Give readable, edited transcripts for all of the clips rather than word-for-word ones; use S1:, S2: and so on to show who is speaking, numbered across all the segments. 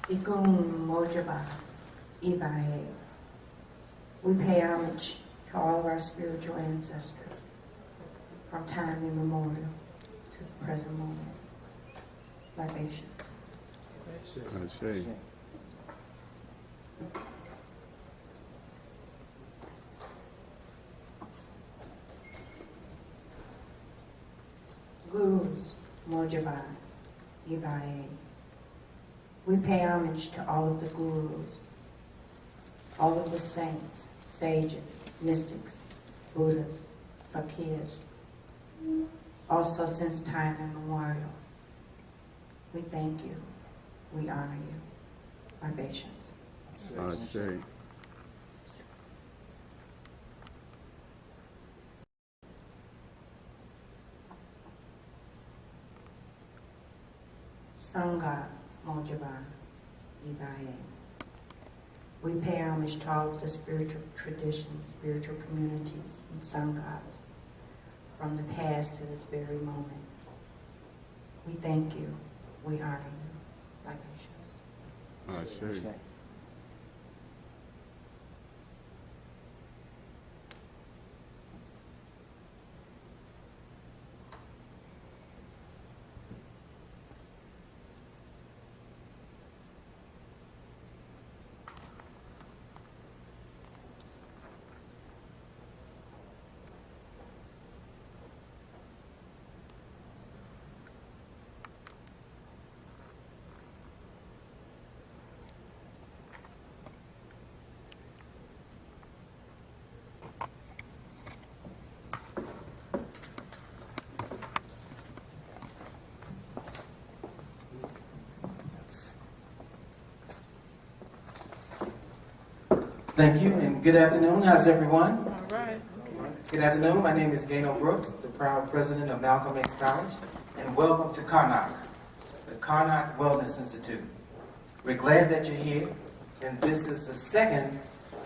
S1: Ikun Mojaba Ibae. We pay homage to all of our spiritual ancestors from time immemorial to the present moment. Libations.
S2: I see.
S1: Gurus Mojaba Ibae. We pay homage to all of the gurus, all of the saints, sages, mystics, Buddhas, fakirs, also since time immemorial. We thank you. We honor you. Libations.
S2: I see.
S1: Sangha Mojaba Ibae. We pay homage to all of the spiritual traditions, spiritual communities, and sanghas from the past to this very moment. We thank you. We honor you. Libations.
S2: I see.
S3: Thank you, and good afternoon. How's everyone?
S4: All right.
S3: Good afternoon. My name is Gano Brooks, the proud president of Malcolm X College, and welcome to Karnak, the Karnak Wellness Institute. We're glad that you're here, and this is the second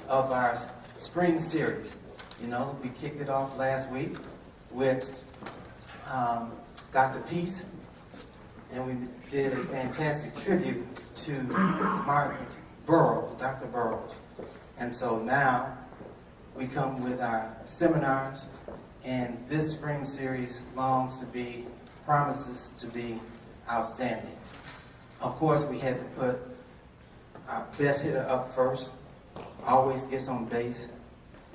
S3: of our spring series. You know, we kicked it off last week with Dr. Peace, and we did a fantastic tribute to Mark Burroughs, Dr. Burroughs. And so now we come with our seminars, and this spring series promises to be outstanding. Of course, we had to put our best hitter up first, always gets on base,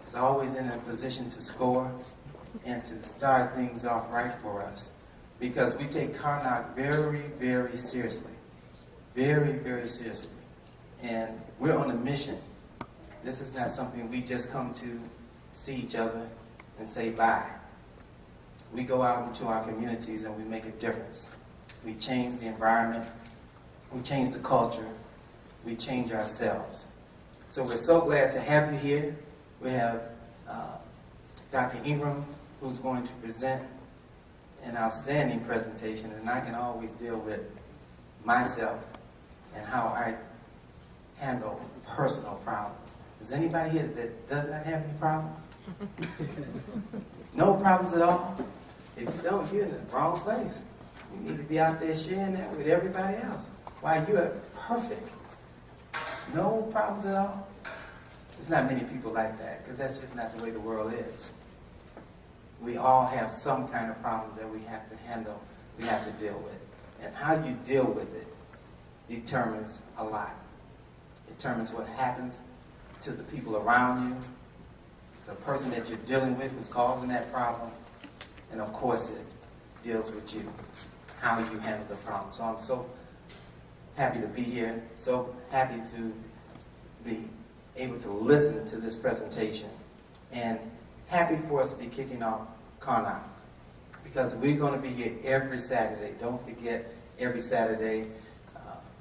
S3: is always in a position to score, and to start things off right for us. Because we take Karnak very, very seriously. Very, very seriously. And we're on a mission. This is not something we just come to see each other and say bye. We go out into our communities and we make a difference. We change the environment, we change the culture, we change ourselves. So we're so glad to have you here. We have Dr. Ingram, who's going to present an outstanding presentation, and I can always deal with myself and how I handle personal problems. Is anybody here that does not have any problems? No problems at all? If you don't, you're in the wrong place. You need to be out there sharing that with everybody else. Why, you are perfect. No problems at all? There's not many people like that, because that's just not the way the world is. We all have some kind of problem that we have to handle, we have to deal with. And how you deal with it determines a lot. It determines what happens to the people around you, the person that you're dealing with who's causing that problem, and of course it deals with you, how you handle the problem. So I'm so happy to be here, so happy to be able to listen to this presentation, and happy for us to be kicking off Karnak, because we're going to be here every Saturday. Don't forget, every Saturday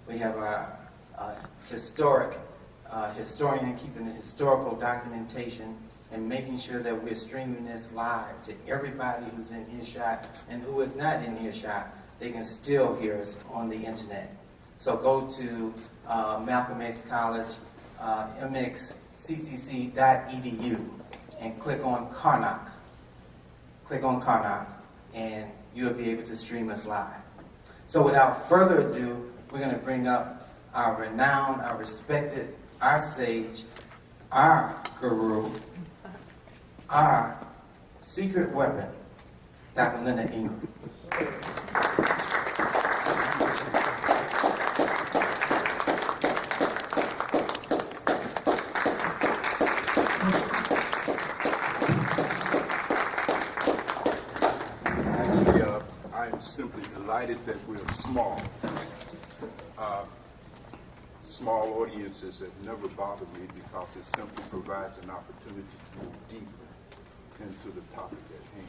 S3: we have our historian keeping the historical documentation and making sure that we're streaming this live to everybody who's in earshot, and who is not in earshot, they can still hear us on the internet. So go to Malcolm X College, mxccc.edu, and click on Karnak. Click on Karnak, and you'll be able to stream us live. So without further ado, we're going to bring up our renowned, our respected, our sage, our guru, our secret weapon, Dr. Linda Ingram.
S2: Actually, I am simply delighted that we're small. Small audiences have never bothered me because it simply provides an opportunity to move deeper into the topic at hand.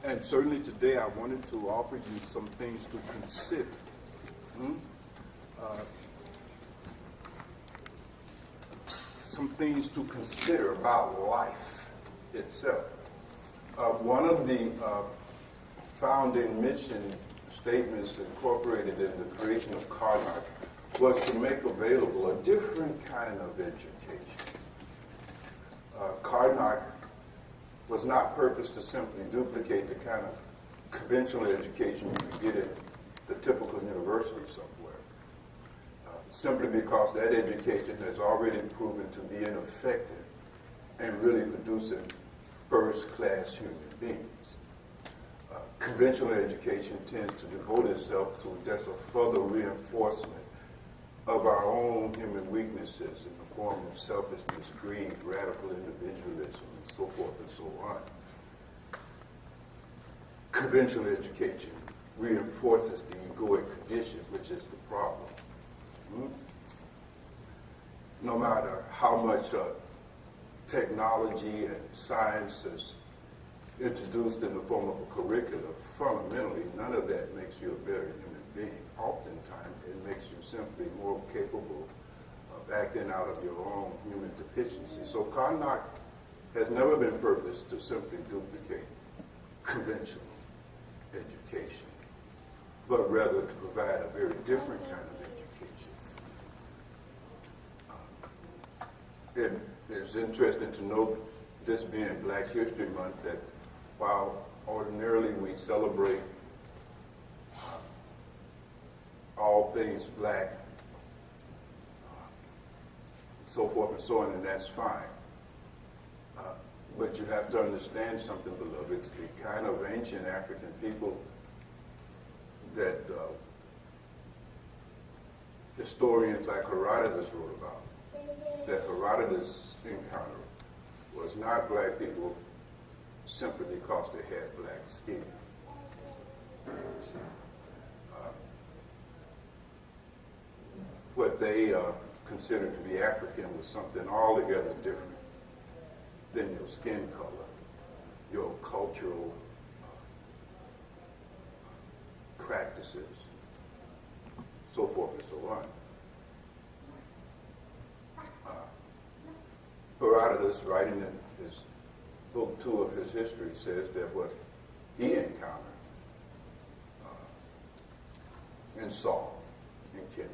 S2: And certainly today I wanted to offer you some things to consider. Some things to consider about life itself. One of the founding mission statements incorporated in the creation of Karnak was to make available a different kind of education. Karnak was not purposed to simply duplicate the kind of conventional education you could get in the typical university somewhere, simply because that education has already proven to be ineffective and really producing first-class human beings. Conventional education tends to devote itself to just a further reinforcement of our own human weaknesses in the form of selfishness, greed, radical individualism, and so forth and so on. Conventional education reinforces the egoic condition, which is the problem. No matter how much technology and science is introduced in the form of a curriculum, fundamentally, none of that makes you a better human being. Oftentimes, it makes you simply more capable of acting out of your own human deficiencies. So Karnak has never been purposed to simply duplicate conventional education, but rather to provide a very different kind of education. It is interesting to note, this being Black History Month, that while ordinarily we celebrate all things black, so forth and so on, and that's fine. But you have to understand something, beloved. It's the kind of ancient African people that historians like Herodotus wrote about. That Herodotus' encounter was not black people simply because they had black skin. What they considered to be African was something altogether different than your skin color, your cultural practices, so forth and so on. Herodotus, writing in his book 2 of his history, says that what he encountered and saw in Kemet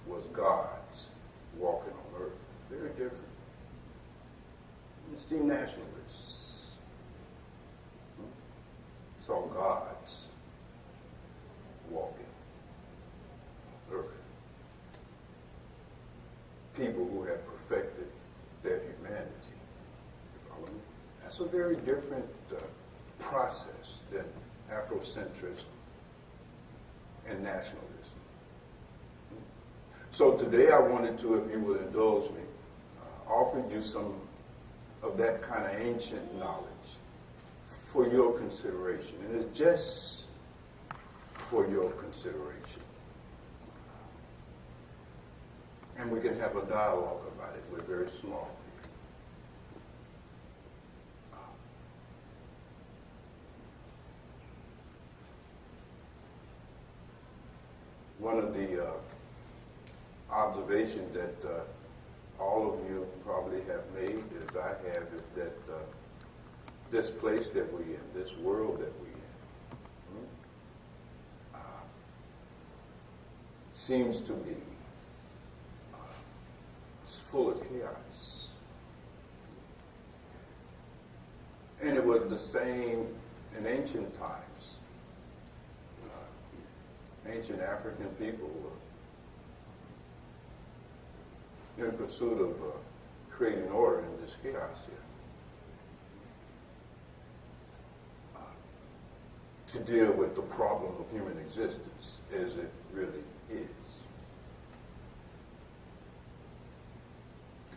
S2: was gods walking on earth. Very different. You see nationalists saw gods walking on earth. People who had perfected their humanity. You follow me? That's a very different process than Afrocentrism and nationalism. So today I wanted to, if you would indulge me, offer you some of that kind of ancient knowledge for your consideration. And it's just for your consideration. And we can have a dialogue about it. We're very small here. One of the observations that all of you probably have made, as I have, is that this place that we're in, this world that we're in, seems to be it's full of chaos. And it was the same in ancient times. Ancient African people were in pursuit of creating order in this chaos here. To deal with the problem of human existence as it really is.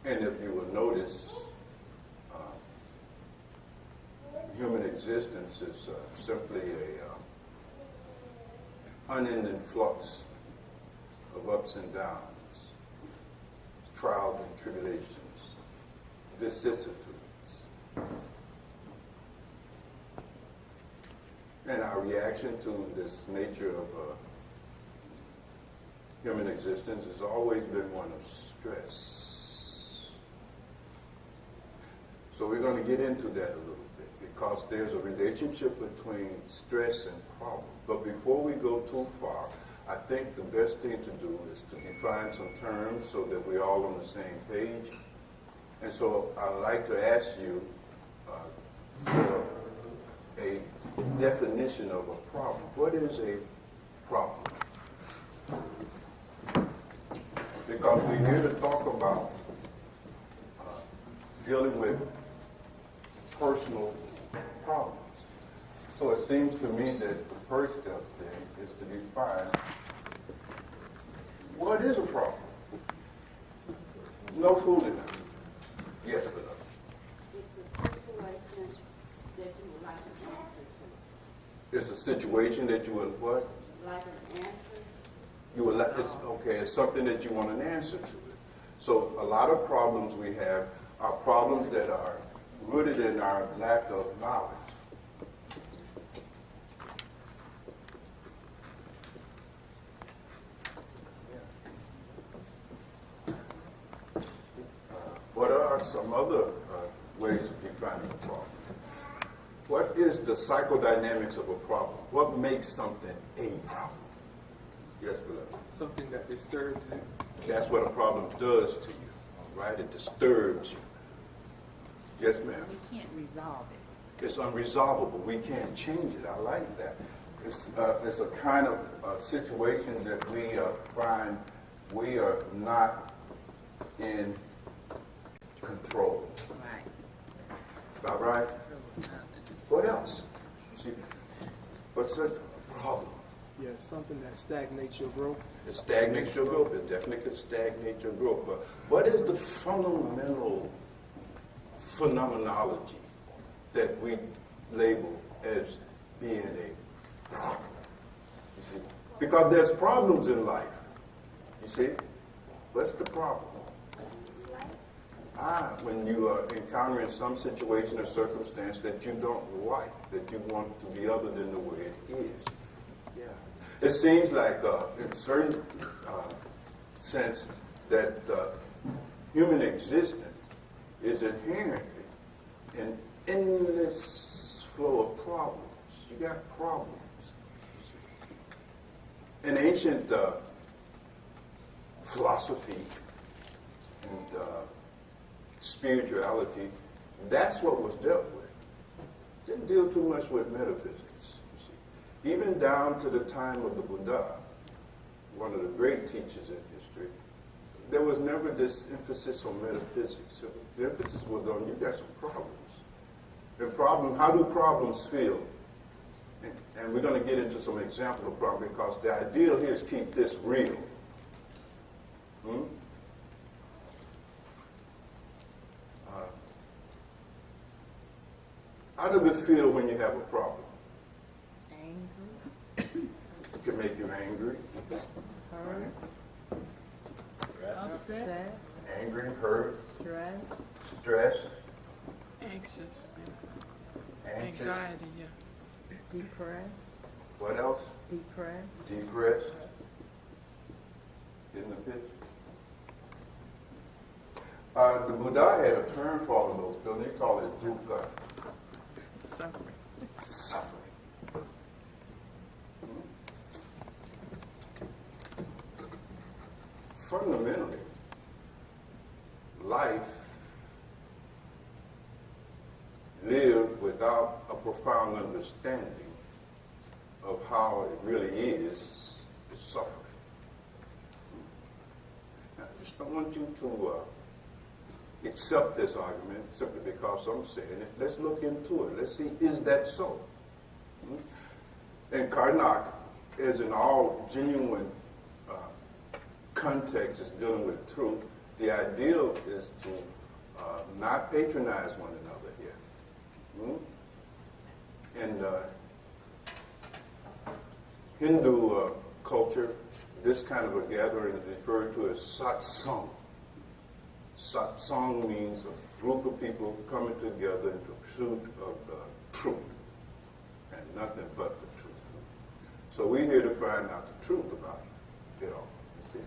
S2: And if you will notice, human existence is simply a unending flux of ups and downs, trials and tribulations, vicissitudes. And our reaction to this nature of human existence has always been one of stress. So we're going to get into that a little bit because there's a relationship between stress and problem. But before we go too far, I think the best thing to do is to define some terms so that we're all on the same page. And so I'd like to ask you for a definition of a problem. What is a problem? Because we're here to talk about dealing with personal problems. So it seems to me that the first step then is to define what is a problem. No fooling. Yes, brother.
S4: It's a situation that you would like an answer to.
S2: It's a situation that you would what?
S4: Like an answer.
S2: You would like, it's okay, it's something that you want an answer to. So a lot of problems we have are problems that are rooted in our lack of knowledge. What are some other ways of defining a problem? What is the psychodynamics of a problem? What makes something a problem? Yes, beloved.
S5: Something that disturbs you.
S2: That's what a problem does to you, right? It disturbs you. Yes, ma'am.
S6: We can't resolve it.
S2: It's unresolvable. We can't change it. I like that. It's a kind of situation that we find we are not in control.
S6: Right.
S2: All right? What else? See, what's a problem?
S5: Yeah, something that stagnates your growth.
S2: It stagnates your growth. It definitely could stagnate your growth. But what is the fundamental phenomenology that we label as being a problem? You see? Because there's problems in life. You see? What's the problem? When you are encountering some situation or circumstance that you don't like, that you want to be other than the way it is. Yeah. It seems like, in certain sense, that human existence is inherently an endless flow of problems. You got problems. In ancient philosophy and spirituality, that's what was dealt with. Didn't deal too much with metaphysics, you see. Even down to the time of the Buddha, one of the great teachers in history, there was never this emphasis on metaphysics. The emphasis was on, you got some problems. And how do problems feel? And we're going to get into some example of problems because the ideal here is keep this real. How does it feel when you have a problem?
S6: Angry,
S2: It can make you angry,
S6: hurt, upset,
S2: angry, hurt,
S6: stressed,
S2: stressed,
S7: Anxious,
S2: anxious.
S7: anxiety, yeah.
S6: depressed,
S2: What else?
S6: depressed,
S2: Depressed. In the picture. The Buddha had a term for all of those feelings. They call it dukkha,
S7: Suffering.
S2: suffering. Fundamentally, life lived without a profound understanding of how it really is suffering. just don't want you to accept this argument simply because I'm saying it. Let's look into it. Let's see, is that so? And Karnak, as in all genuine context is dealing with truth, the ideal is to not patronize one another here. In Hindu culture, this kind of a gathering is referred to as satsang. Satsang means a group of people coming together in pursuit of the truth, and nothing but the truth. So we're here to find out the truth about it all. You see?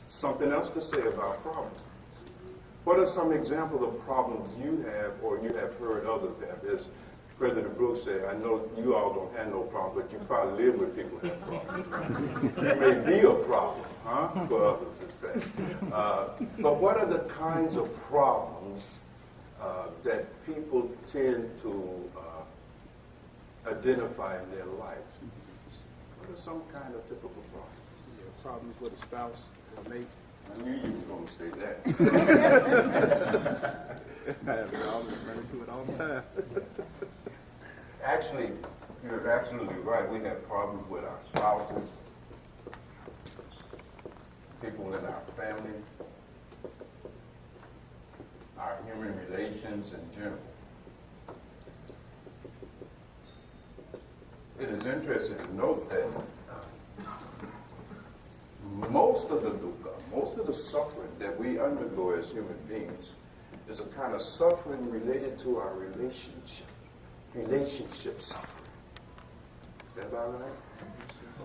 S2: Something else to say about problems. What are some examples of problems you have or you have heard others have? As President Brooks said, I know you all don't have no problem, but you probably live with people who have problems. You may be a problem, for others, in fact. But what are the kinds of problems that people tend to identify in their life? What are some kind of typical problems?
S5: Yeah, problems with a spouse or mate.
S2: I knew you were going to say that.
S5: I have problems running into it all the time.
S2: Actually, you're absolutely right. We have problems with our spouses, people in our family, our human relations in general. It is interesting to note that most of the dukkha, most of the suffering that we undergo as human beings is a kind of suffering related to our relationship suffering. Is that about right?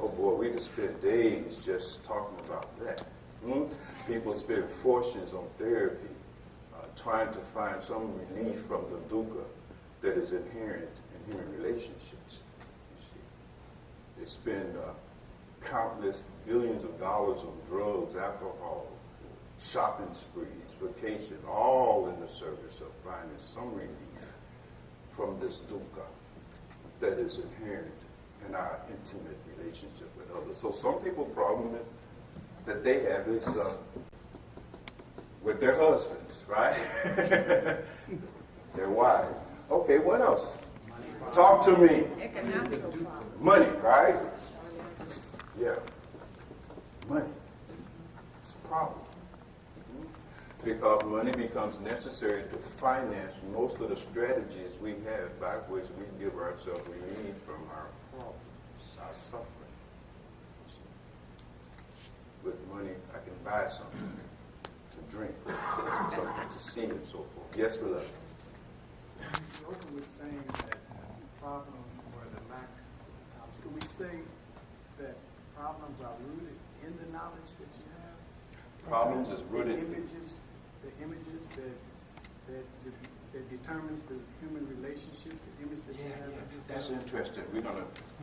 S2: Oh boy, we could spend days just talking about that. People spend fortunes on therapy, trying to find some relief from the dukkha that is inherent in human relationships. You see. They spend countless billions of dollars on drugs, alcohol, shopping sprees, vacation, all in the service of finding some relief from this dukkha that is inherent in our intimate relationship with others. So some people's problem that they have is with their husbands, right? Their wives. Okay, what else? Talk to me.
S6: Economical problem.
S2: Money, right? Yeah. Money. It's a problem. Because money becomes necessary to finance most of the strategies we have by which we give ourselves relief from our problems, our suffering. With money, I can buy something to drink, something to see, and so forth. Yes, beloved.
S8: You opened with saying that problem or the lack of knowledge. Could we say that problems are rooted in the knowledge that you have?
S2: Problems is rooted.
S8: The images that determines the human relationship, the image that you have.
S2: That's interesting.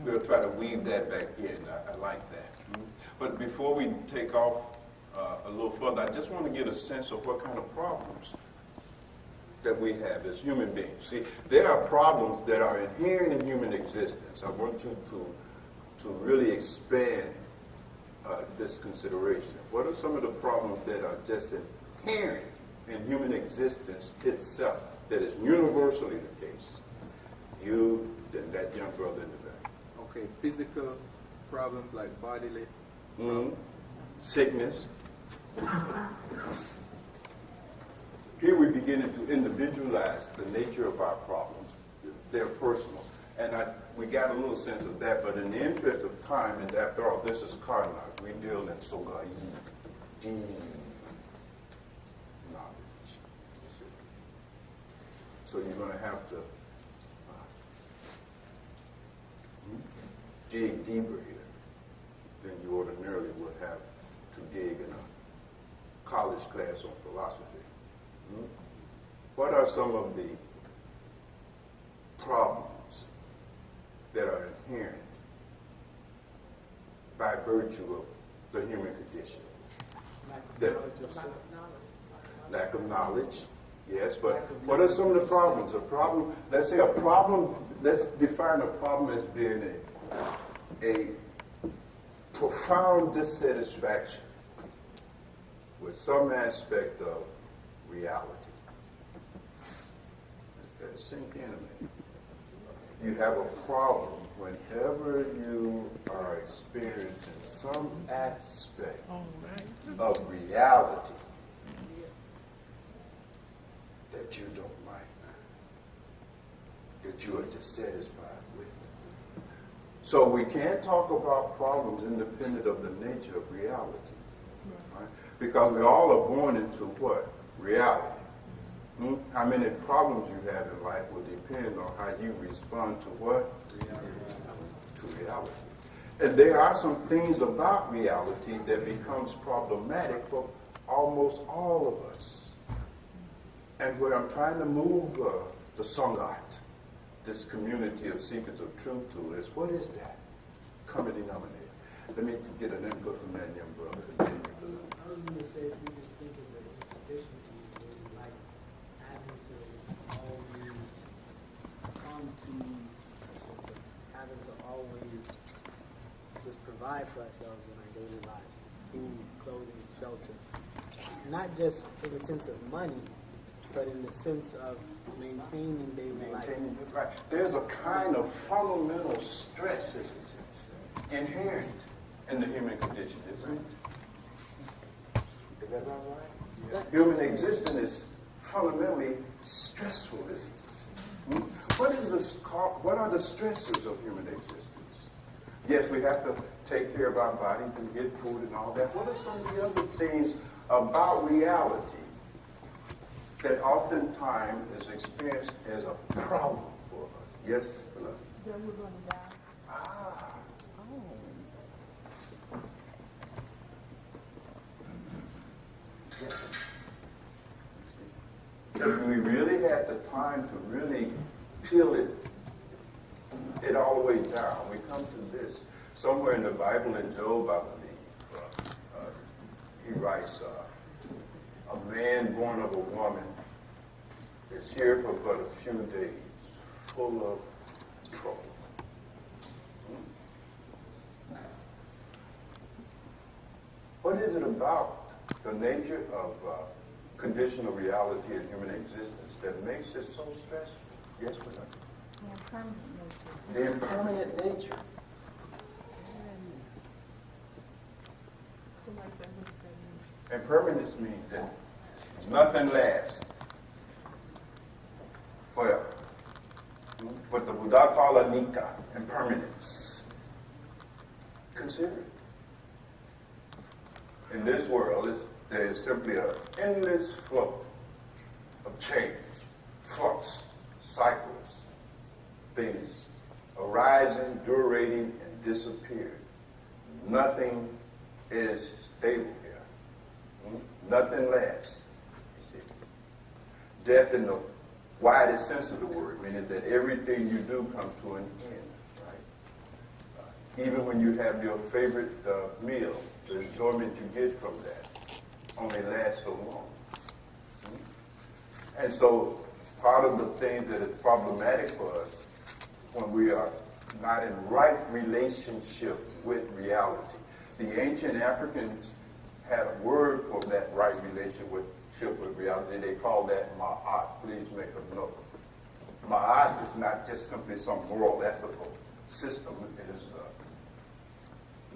S2: We'll try to weave that back in. I like that. But before we take off a little further, I just want to get a sense of what kind of problems that we have as human beings. See, there are problems that are inherent in human existence. I want you to really expand this consideration. What are some of the problems that are just inherent in human existence itself, that is universally the case? You, then that young brother in the back.
S5: Okay, physical problems like bodily.
S2: Sickness. Here we're beginning to individualize the nature of our problems. They're personal. And we got a little sense of that, but in the interest of time, and after all, this is Karnak. We deal in Sogai, deep knowledge. So you're going to have to dig deeper here than you ordinarily would have to dig in a college class on philosophy. What are some of the problems that are inherent by virtue of the human condition? Lack of knowledge, yes, but what are some of the problems? Let's define a problem as being a profound dissatisfaction with some aspect of reality. Let it sink in a minute. You have a problem whenever you are experiencing some aspect of reality that you don't like, that you are dissatisfied with. So we can't talk about problems independent of the nature of reality. Right? Because we all are born into what? Reality. How many problems you have in life will depend on how you respond to what? To reality. And there are some things about reality that becomes problematic for almost all of us. And where I'm trying to move the Sangat, this community of seekers of truth, to is, what is that common denominator? Let me get an input from that young brother. And then you
S9: I was going to say, if we just think of the insufficiency, maybe like having to always come to, having to always just provide for ourselves in our daily lives, food, clothing, shelter. Not just in the sense of money, but in the sense of maintaining daily life.
S2: Right. There's a kind of fundamental stress, isn't it, inherent in the human condition, isn't it? Is that about right? Yeah. Human existence is fundamentally stressful, isn't it? What are the stresses of human existence? Yes, we have to take care of our bodies and get food and all that. What are some of the other things about reality that oftentimes is experienced as a problem for us? Yes, beloved?
S6: That we're going to die.
S2: Ah. If we really had the time to really peel it all the way down, we come to this. Somewhere in the Bible, in Job, I believe, he writes, a man born of a woman is here for but a few days, full of trouble. What is it about the nature of conditional reality in human existence that makes it so stressful? Yes, madam? The impermanent nature.
S6: Somebody said, what does that mean?
S2: Impermanence means that nothing lasts forever. But the Buddha called anicca, impermanence. Consider it. In this world, there is simply an endless flow of change, flux, cycles, things arising, durating, and disappearing. Nothing is stable here. Nothing lasts. You see, death in the widest sense of the word, meaning that everything you do comes to an end. Right? Even when you have your favorite meal, the enjoyment you get from that only lasts so long. And so part of the things that is problematic for us when we are not in right relationship with reality. The ancient Africans had a word for that right relationship with reality. They called that ma'at. Please make a note. Ma'at is not just simply some moral, ethical system. It is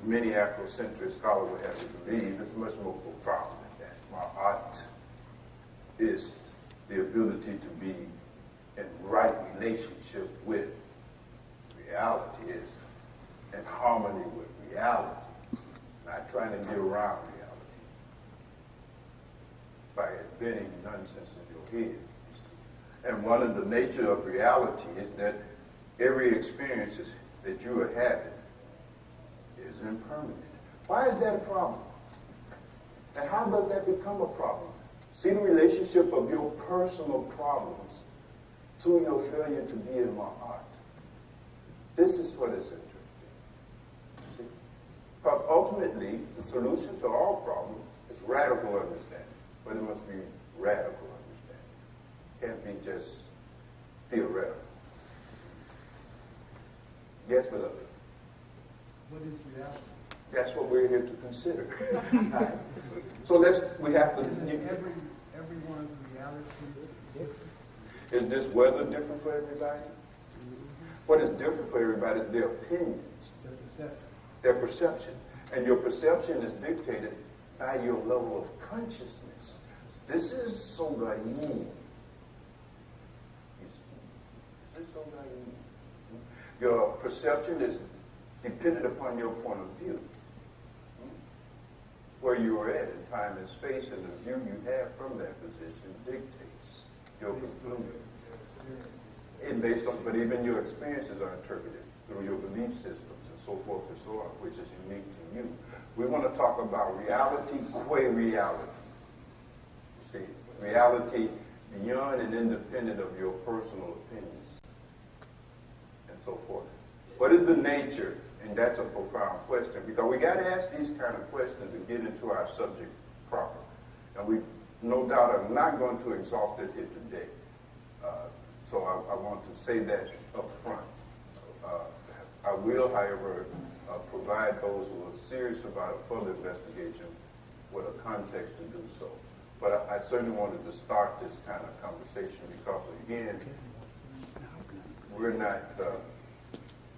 S2: many Afrocentric scholars would have you believe it's much more profound than that. Ma'at is the ability to be in right relationship with reality, is in harmony with reality, not trying to get around reality by inventing nonsense in your head. And one of the nature of reality is that every experience that you are having is impermanent. Why is that a problem? And how does that become a problem? See the relationship of your personal problems to your failure to be in my heart. This is what is interesting. See? Because ultimately, the solution to all problems is radical understanding. But it must be radical understanding. It can't be just theoretical. Yes, beloved?
S8: What is reality?
S2: That's what we're here to consider. Right. So we have to.
S8: Everyone's reality is different.
S2: Is this weather different for everybody? What is different for everybody is their opinions,
S8: The perception.
S2: their perception. And your perception is dictated by your level of consciousness. This is Sogayin. Is this Sogayin? Your perception is dependent upon your point of view. Where you are at in time and space, and the view you have from that position dictates your conclusion. But even your experiences are interpreted through your belief systems and so forth and so on, which is unique to you. We want to talk about reality qua reality. See, reality beyond and independent of your personal opinions and so forth. What is the nature? And that's a profound question, because we got to ask these kind of questions to get into our subject proper. And we, no doubt, are not going to exhaust it here today. So I want to say that up front. I will, however, provide those who are serious about a further investigation with a context to do so. But I certainly wanted to start this kind of conversation because, again, we're not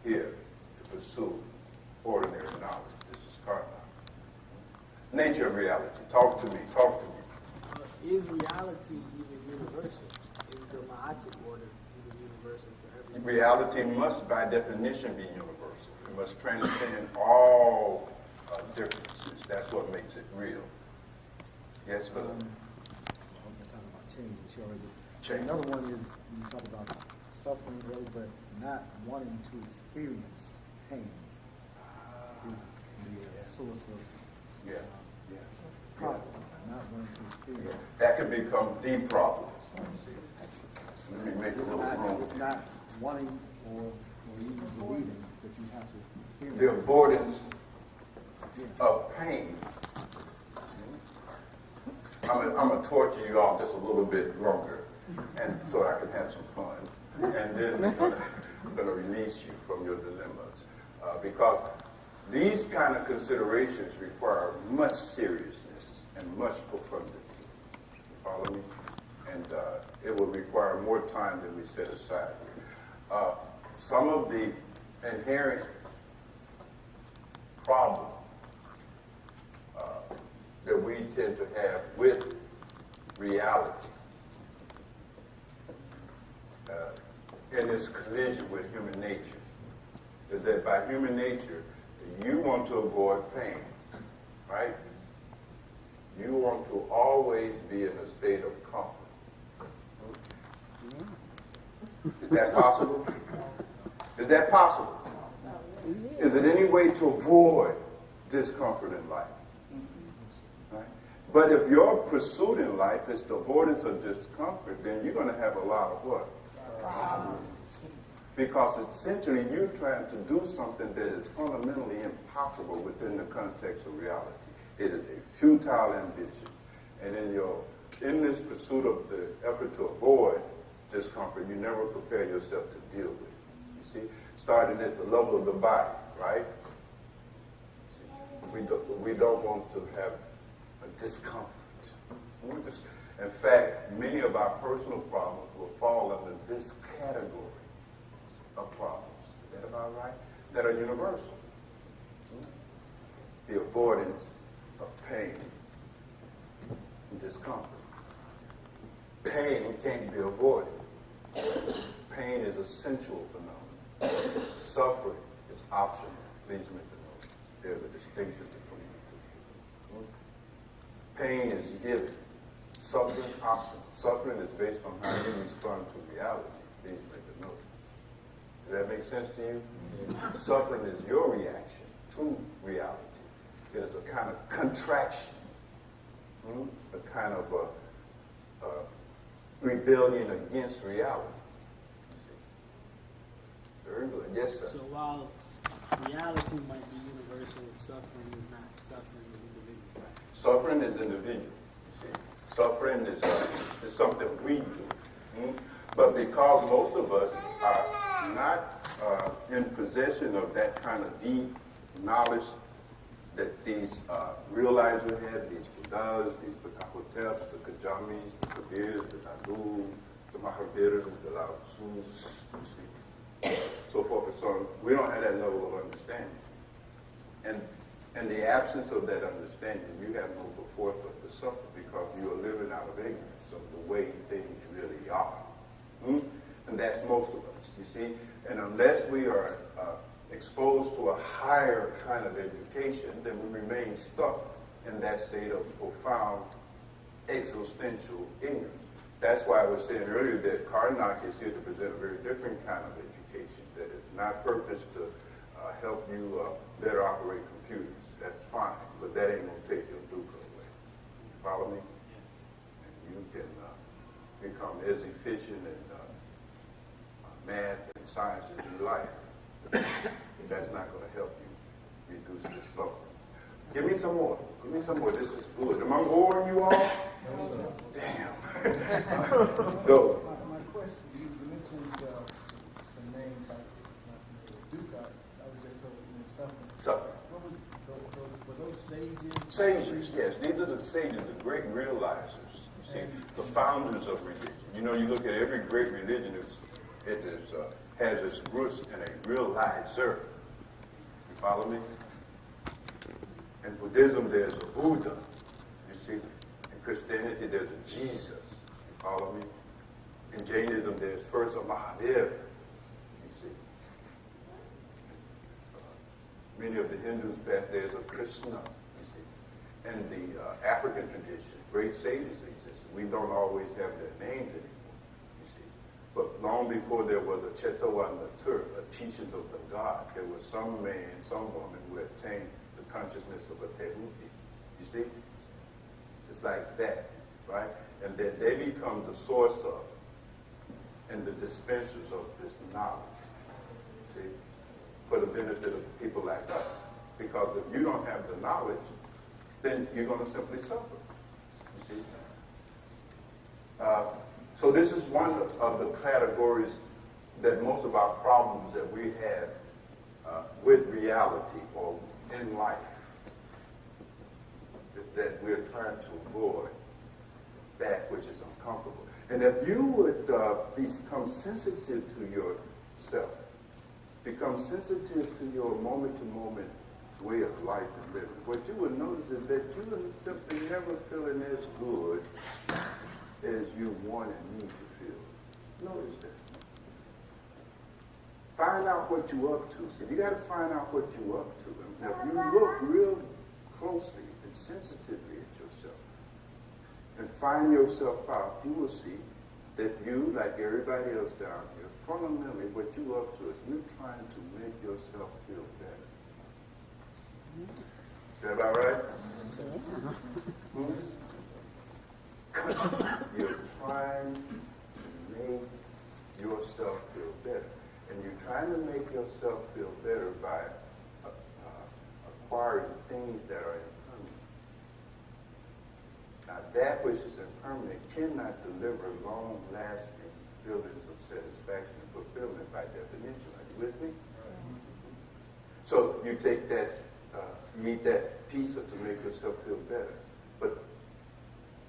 S2: here to pursue ordinary knowledge. This is cardinal. Nature of reality. Talk to me. Talk to me.
S9: Is reality even universal? Is the Ma'atic order even universal for everyone?
S2: Reality must, by definition, be universal. It must transcend all differences. That's what makes it real. Yes, Philip?
S10: I was going to talk about change, which you already did.
S2: Change.
S10: Another one is when you talk about suffering, really, but not wanting to experience pain is the source of
S2: Yeah. Yeah.
S10: problem, not wanting to experience it.
S2: That could become the problem. Let me make a
S10: Just
S2: little room.
S10: not wanting or even believing that you have to experience
S2: The
S10: it.
S2: avoidance
S10: Yeah.
S2: of pain. I'm going to torture you all just a little bit longer, and so I can have some fun. And then I'm going to release you from your dilemmas. Because these kind of considerations require much seriousness and much profundity. You follow me? And it will require more time than we set aside. Some of the inherent problems that we tend to have with reality in its collision with human nature is that by human nature, you want to avoid pain, right? You want to always be in a state of comfort. Is that possible? Is that possible? Is it any way to avoid discomfort in life? Right? But if your pursuit in life is the avoidance of discomfort, then you're going to have a lot of what? Problems. Because essentially you're trying to do something that is fundamentally impossible within the context of reality. It is a futile ambition. And in this pursuit of the effort to avoid discomfort, you never prepare yourself to deal with it. You see, starting at the level of the body, right? We don't want to have a discomfort. In fact, many of our personal problems will fall under this category of problems. Is that about right? That are universal. The avoidance of pain and discomfort. Pain can't be avoided. Pain is a sensual phenomenon. Suffering is optional. Please make the note. There's a distinction between the two. Pain is given. Suffering optional. Suffering is based on how you respond to reality. Please make a note. Does that make sense to you? Yeah. Suffering is your reaction to reality. It is a kind of contraction, a kind of rebellion against reality. Very good. Yes, sir.
S9: So while reality might be universal, suffering is not. Suffering is individual. Right?
S2: Suffering is individual. You see, suffering is something we do. But because most of us are not in possession of that kind of deep knowledge that these realizers had, these Buddhas, these Patahoteps, the Kajamis, the Kabirs, the Nadu, the Mahaviras, the Lao Tzus, you see, so forth and so on. We don't have that level of understanding. And in the absence of that understanding, you have no forth but to suffer because you are living out of ignorance of the way things really are. And that's most of us, you see. And unless we are exposed to a higher kind of education, then we remain stuck in that state of profound existential ignorance. That's why I was saying earlier that Karnak is here to present a very different kind of education, that is not purposed to help you better operate computers. That's fine, but that ain't going to take your dukkha away. You follow me? Yes. And you can become as efficient in math and science as you like. That's not going to help you reduce this suffering. Give me some more. Give me some more. This is good. Am I boring you all?
S10: No, sir.
S2: Damn. Go.
S10: My question, you mentioned some names like dukkha. I was just told suffering.
S2: Suffering.
S10: What were those sages?
S2: Sages, yes. These are the sages, the great realizers. You see, the founders of religion. You know, you look at every great religion, has its roots in a realizer. You follow me? In Buddhism, there's a Buddha. You see? In Christianity, there's a Jesus. You follow me? In Jainism, there's first a Mahavira. You see? Many of the Hindus, there's a Krishna. You see? In the African tradition, great sages exist. We don't always have their names anymore. But long before there was a Chetawa Natur, a teachings of the God, there was some man, some woman who attained the consciousness of a Tehuti. You see? It's like that, right? And then they become the source of and the dispensers of this knowledge. See? For the benefit of people like us. Because if you don't have the knowledge, then you're going to simply suffer. You see? So this is one of the categories that most of our problems that we have with reality or in life is that we're trying to avoid that which is uncomfortable. And if you would become sensitive to yourself, become sensitive to your moment-to-moment way of life and living, what you will notice is that you will simply never feeling as good as you want and need to feel. Notice that. Find out what you're up to. See, you got to find out what you're up to. Now, if you look real closely and sensitively at yourself and find yourself out, you will see that you, like everybody else down here, fundamentally what you're up to is you're trying to make yourself feel better. Is that about right? You're trying to make yourself feel better. And you're trying to make yourself feel better by acquiring things that are impermanent. Now, that which is impermanent cannot deliver long-lasting feelings of satisfaction and fulfillment by definition. Are you with me? So you take that, you eat that pizza to make yourself feel better. But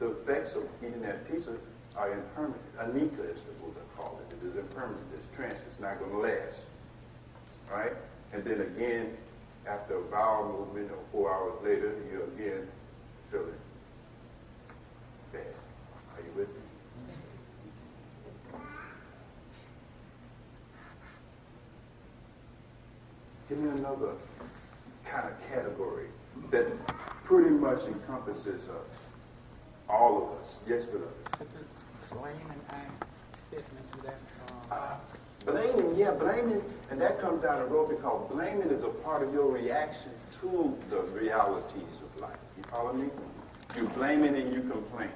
S2: the effects of eating that pizza are impermanent. Anika is the Buddha called it. It is impermanent. It's transient. It's not going to last. Right? And then again, after a bowel movement or 4 hours later, you're again feeling bad. Are you with me? Give me another kind of category that pretty much encompasses all of us. Yes, beloved.
S11: Could this blame and act fit into that?
S2: Blaming, and that comes down the road because blaming is a part of your reaction to the realities of life. You follow me? You blaming and you complain.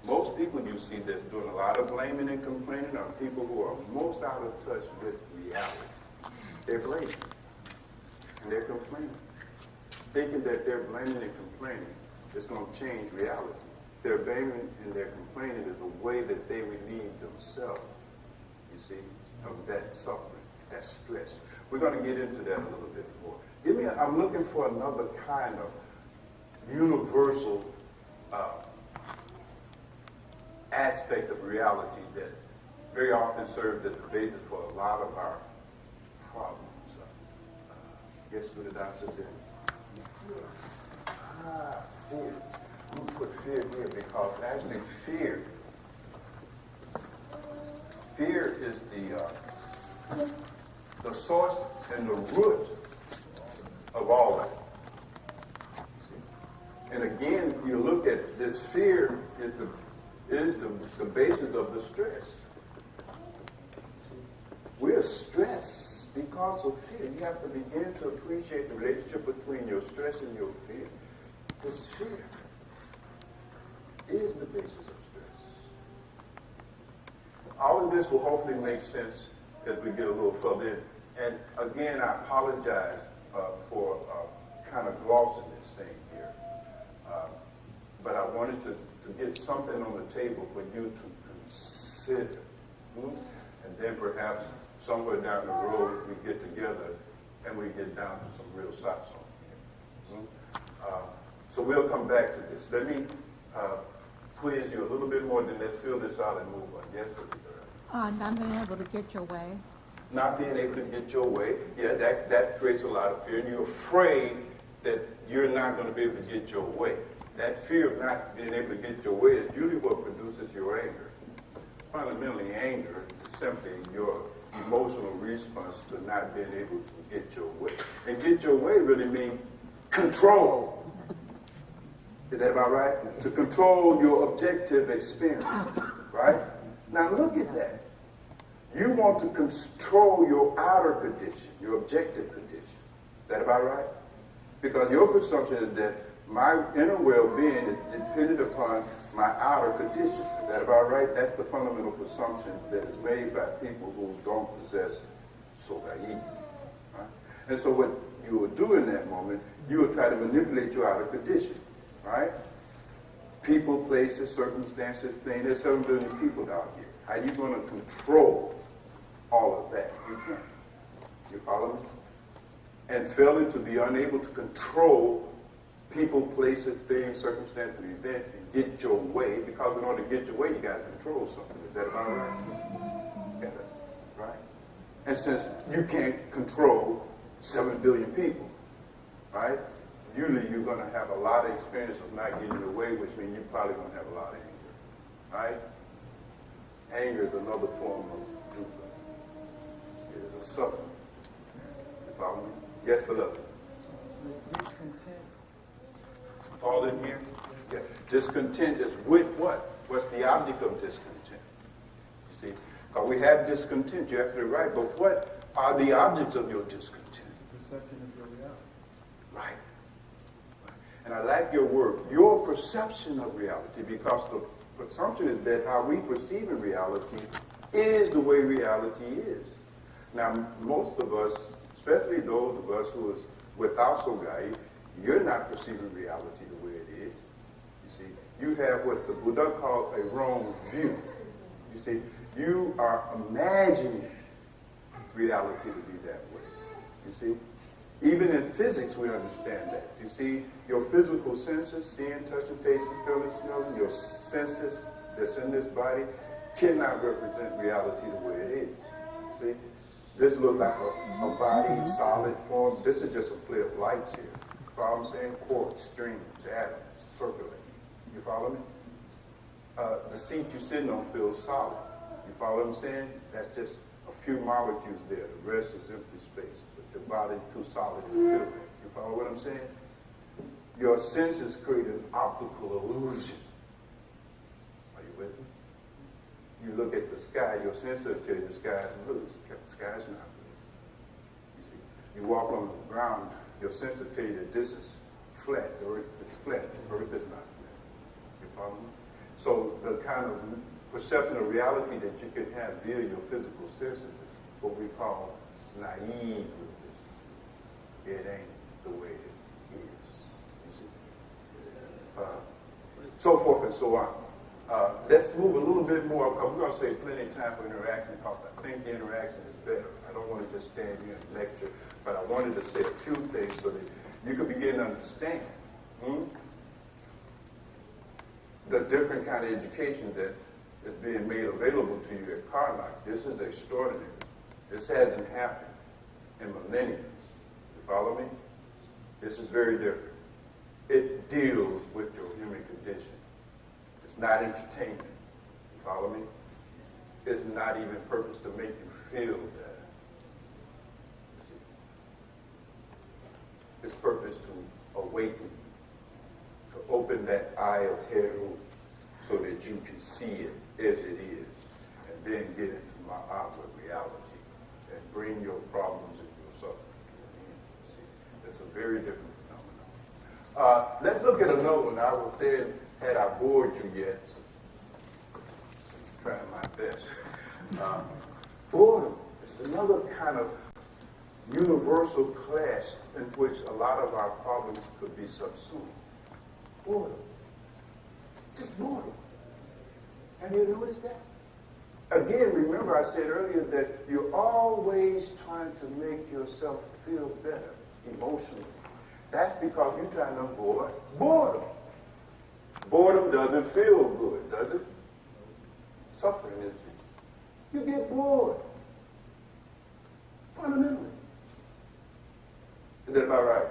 S2: Most people you see that's doing a lot of blaming and complaining are people who are most out of touch with reality. They're blaming and they're complaining, thinking that they're blaming and complaining is going to change reality. Their blaming and their complaining is a way that they relieve themselves, you see, of that suffering, that stress. We're going to get into that a little bit more. I'm looking for another kind of universal aspect of reality that very often serves as the basis for a lot of our problems. Guess what it answers in? Fear. I'm going to put fear here because actually fear is the source and the root of all that. And again, you look at this fear is the basis of the stress. We're stressed because of fear. You have to begin to appreciate the relationship between your stress and your fear. This fear is the basis of stress. All of this will hopefully make sense as we get a little further in. And again, I apologize for kind of glossing this thing here. But I wanted to get something on the table for you to consider. And then perhaps somewhere down the road we get together and we get down to some real shots on here. So we'll come back to this. Let me quiz you a little bit more, then let's fill this out and move on. Yes,
S6: Not being able to get your way.
S2: not being able to get your way, yeah, that creates a lot of fear. And you're afraid that you're not going to be able to get your way. That fear of not being able to get your way is usually what produces your anger. Fundamentally, anger is simply your emotional response to not being able to get your way. And get your way really means control. Is that about right? To control your objective experience, right? Now look at that. You want to control your outer condition, your objective condition. Is that about right? Because your presumption is that my inner well-being is dependent upon my outer conditions. Is that about right? That's the fundamental presumption that is made by people who don't possess sogayi. Right? And so what you will do in that moment, you will try to manipulate your outer condition. Right? People, places, circumstances, things. There's 7 billion people down here. How are you going to control all of that? You can't. You follow me? And failing to be unable to control people, places, things, circumstances, events, and get your way, because in order to get your way, you got to control something. Is that about right? Yeah, right? And since you can't control 7 billion people, right? Usually you're going to have a lot of experience of not getting your way, which means you're probably going to have a lot of anger, right? Anger is another form of dukkha. It is a suffering. You follow me? Yes, Philip.
S10: Discontent.
S2: All in here? Yeah. Discontent is with what? What's the object of discontent? You see? Because we have discontent, you're absolutely right, but what are the objects of your discontent?
S10: Perception of your reality.
S2: Right. And I like your word, your perception of reality, because the presumption is that how we perceive in reality is the way reality is. Now, most of us, especially those of us who is without Sogai, you're not perceiving reality the way it is. You see, you have what the Buddha called a wrong view. You see, you are imagining reality to be that way. You see, even in physics, we understand that. You see, your physical senses, seeing, touching, tasting, feeling, smelling, your senses that's in this body cannot represent reality the way it is. See, this looks like a body, solid form. This is just a play of lights here. You follow what I'm saying? Quarks, strings, atoms, circulating. You follow me? The seat you're sitting on feels solid. You follow what I'm saying? That's just a few molecules there. The rest is empty space. But the body's too solid to feel it. You follow what I'm saying? Your senses create an optical illusion. Are you with me? You look at the sky, your senses will tell you the sky is blue. The sky is not blue. You see, you walk on the ground, your senses will tell you that this is flat. The earth is flat. The earth is not flat. You follow me? So the kind of perception of reality that you can have via your physical senses is what we call naive. It ain't the way it is. You see? So forth and so on. Let's move a little bit more, because we're going to save plenty of time for interaction, because I think the interaction is better. I don't want to just stand here and lecture, but I wanted to say a few things so that you could begin to understand the different kind of education that is being made available to you at Carlock. This is extraordinary. This hasn't happened in millennia. You follow me? This is very different. It deals with your human condition. It's not entertainment. You follow me? It's not even purpose to make you feel better. You see? It's purpose to awaken you, to open that eye of Heru so that you can see it as it is, and then get into my outward reality and bring your problems and your suffering to an end. You see? It's a very different phenomenon. Let's look at another one. I was saying, had I bored you yet? Trying my best. Boredom is another kind of universal class in which a lot of our problems could be subsumed. Boredom. Just boredom. Have you noticed that? Again, remember I said earlier that you're always trying to make yourself feel better emotionally. That's because you're trying to avoid boredom. Boredom doesn't feel good, does it? Suffering is it. You get bored. Fundamentally. Is that about right?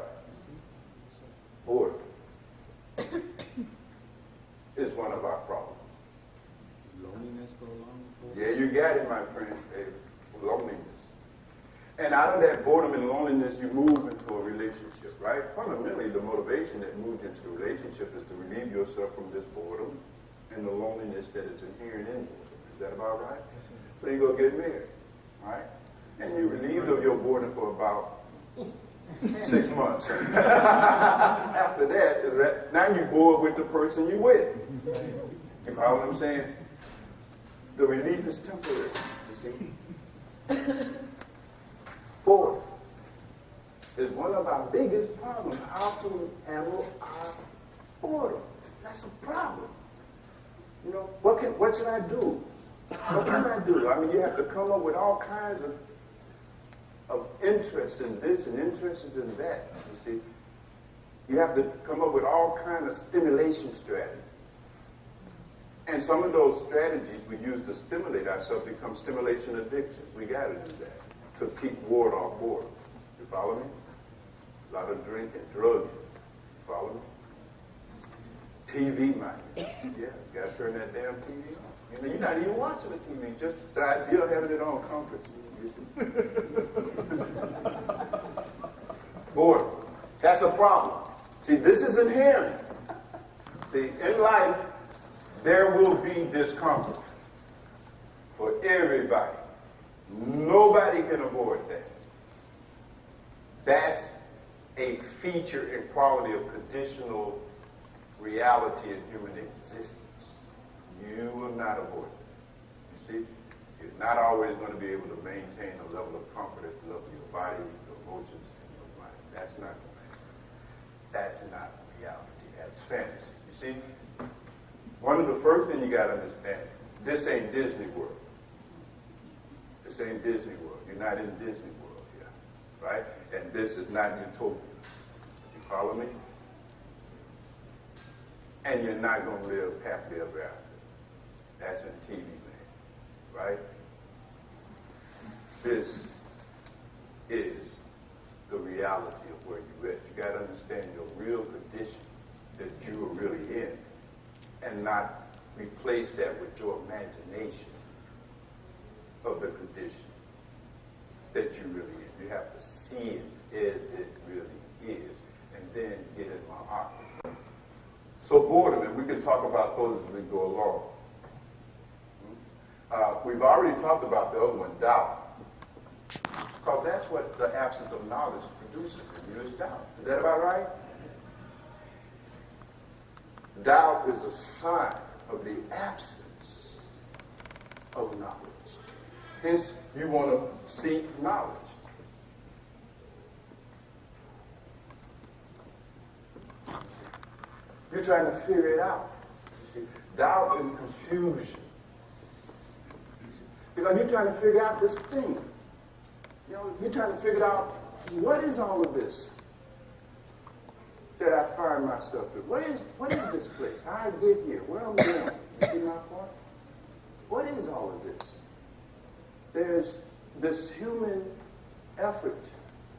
S2: Boredom is one of our problems.
S10: Loneliness go along with
S2: Yeah, you got it, my friend. Loneliness. And out of that boredom and loneliness, you move into a relationship, right? Fundamentally, the motivation that moves into a relationship is to relieve yourself from this boredom and the loneliness that is inherent in boredom. Is that about right? So you go get married, right? And you're relieved of your boredom for about 6 months. After that, now you're bored with the person you're with. You follow what I'm saying? The relief is temporary, you see? Boredom is one of our biggest problems, how to handle our boredom. That's a problem. You know, what should I do? What can I do? I mean, you have to come up with all kinds of interests in this and interests in that, you see. You have to come up with all kinds of stimulation strategies. And some of those strategies we use to stimulate ourselves become stimulation addictions. We got to do that to keep ward off boredom. You follow me? A lot of drinking, drugging. You follow me? TV, man. Yeah, you got to turn that damn TV on. You know, you're not even watching the TV, just the idea of having it on comforts you. Boredom. That's a problem. See, this is inherent. See, in life, there will be discomfort for everybody. Nobody can avoid that. That's a feature and quality of conditional reality in human existence. You will not avoid that. You see, you're not always going to be able to maintain a level of comfort at the level of your body, your emotions, and your mind. That's not going to happen. That's not reality. That's fantasy. You see, one of the first things you got to understand, this ain't Disney World. This ain't Disney World. You're not in Disney World here, right? And this is not utopia. You follow me? And you're not going to live happily ever after. That's in TV land, right? This is the reality of where you're at. You got to understand your real condition that you are really in, and not replace that with your imagination of the condition that you're really in. You have to see it as it really is, and then get in my heart. So boredom, and we can talk about those as we go along. We've already talked about the other one, doubt. Because that's what the absence of knowledge produces in you, is doubt. Is that about right? Doubt is a sign of the absence of knowledge. Hence, you want to seek knowledge. You're trying to figure it out. You See, doubt and confusion. Because you're trying to figure out this thing. You know, you're trying to figure out what is all of this that I find myself in. What is this place? How I get here? Where I'm going? You see my point? What is all of this? There's this human effort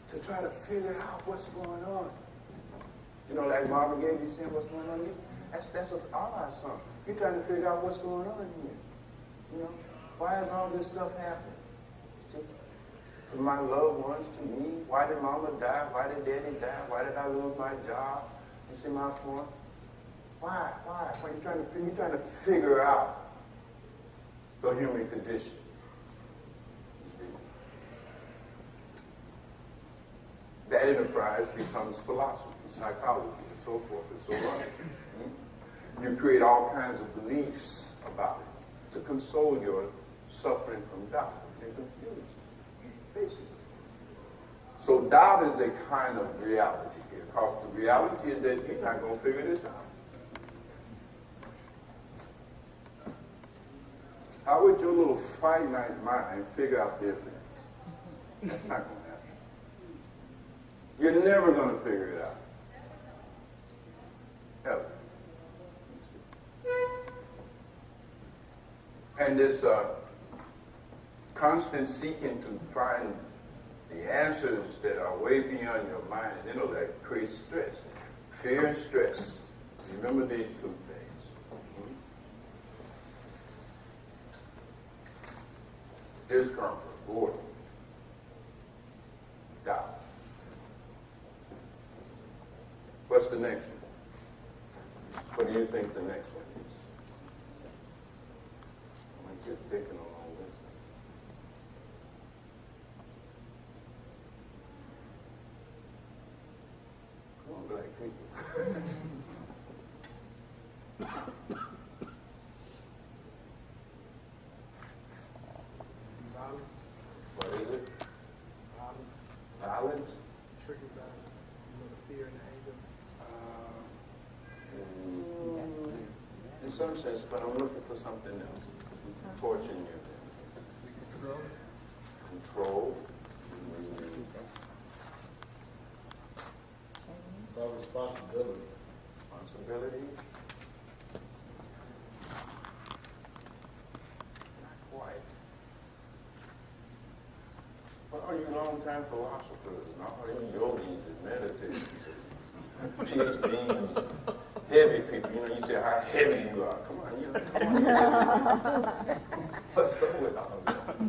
S2: to try to figure out what's going on. You know, like Marvin Gaye, you saying what's going on here? That's just all our song. You're trying to figure out what's going on here. You know, why is all this stuff happening? See? To my loved ones, to me. Why did mama die? Why did daddy die? Why did I lose my job? You see my point? Why? When you're trying to figure out the human condition. You see? That enterprise becomes philosophy, psychology, and so forth and so on. You create all kinds of beliefs about it to console your suffering from doubt and confusion, basically. So doubt is a kind of reality here, because the reality is that you're not going to figure this out. How would your little finite mind figure out this? That's not going to happen. You're never going to figure it out. Ever. And this constant seeking to find the answers that are way beyond your mind and intellect creates stress. Fear and stress. Remember these two things. Discomfort, boredom, doubt. What's the next one? What do you think the next one is? I'm just thinking along with it. Come on, black people.
S8: Violence.
S2: What is it?
S8: Violence.
S2: Violence?
S8: Triggered by, the fear and the anger.
S2: In some sense, but I'm looking for something else. Torturing you.
S8: Control.
S2: Control.
S10: About responsibility.
S2: Responsibility. Not quite. Well, are you long-time philosophers and all you yogis and meditators, PhDs, heavy people? You know, you say how heavy you are. Come on, come on. What's up with all that?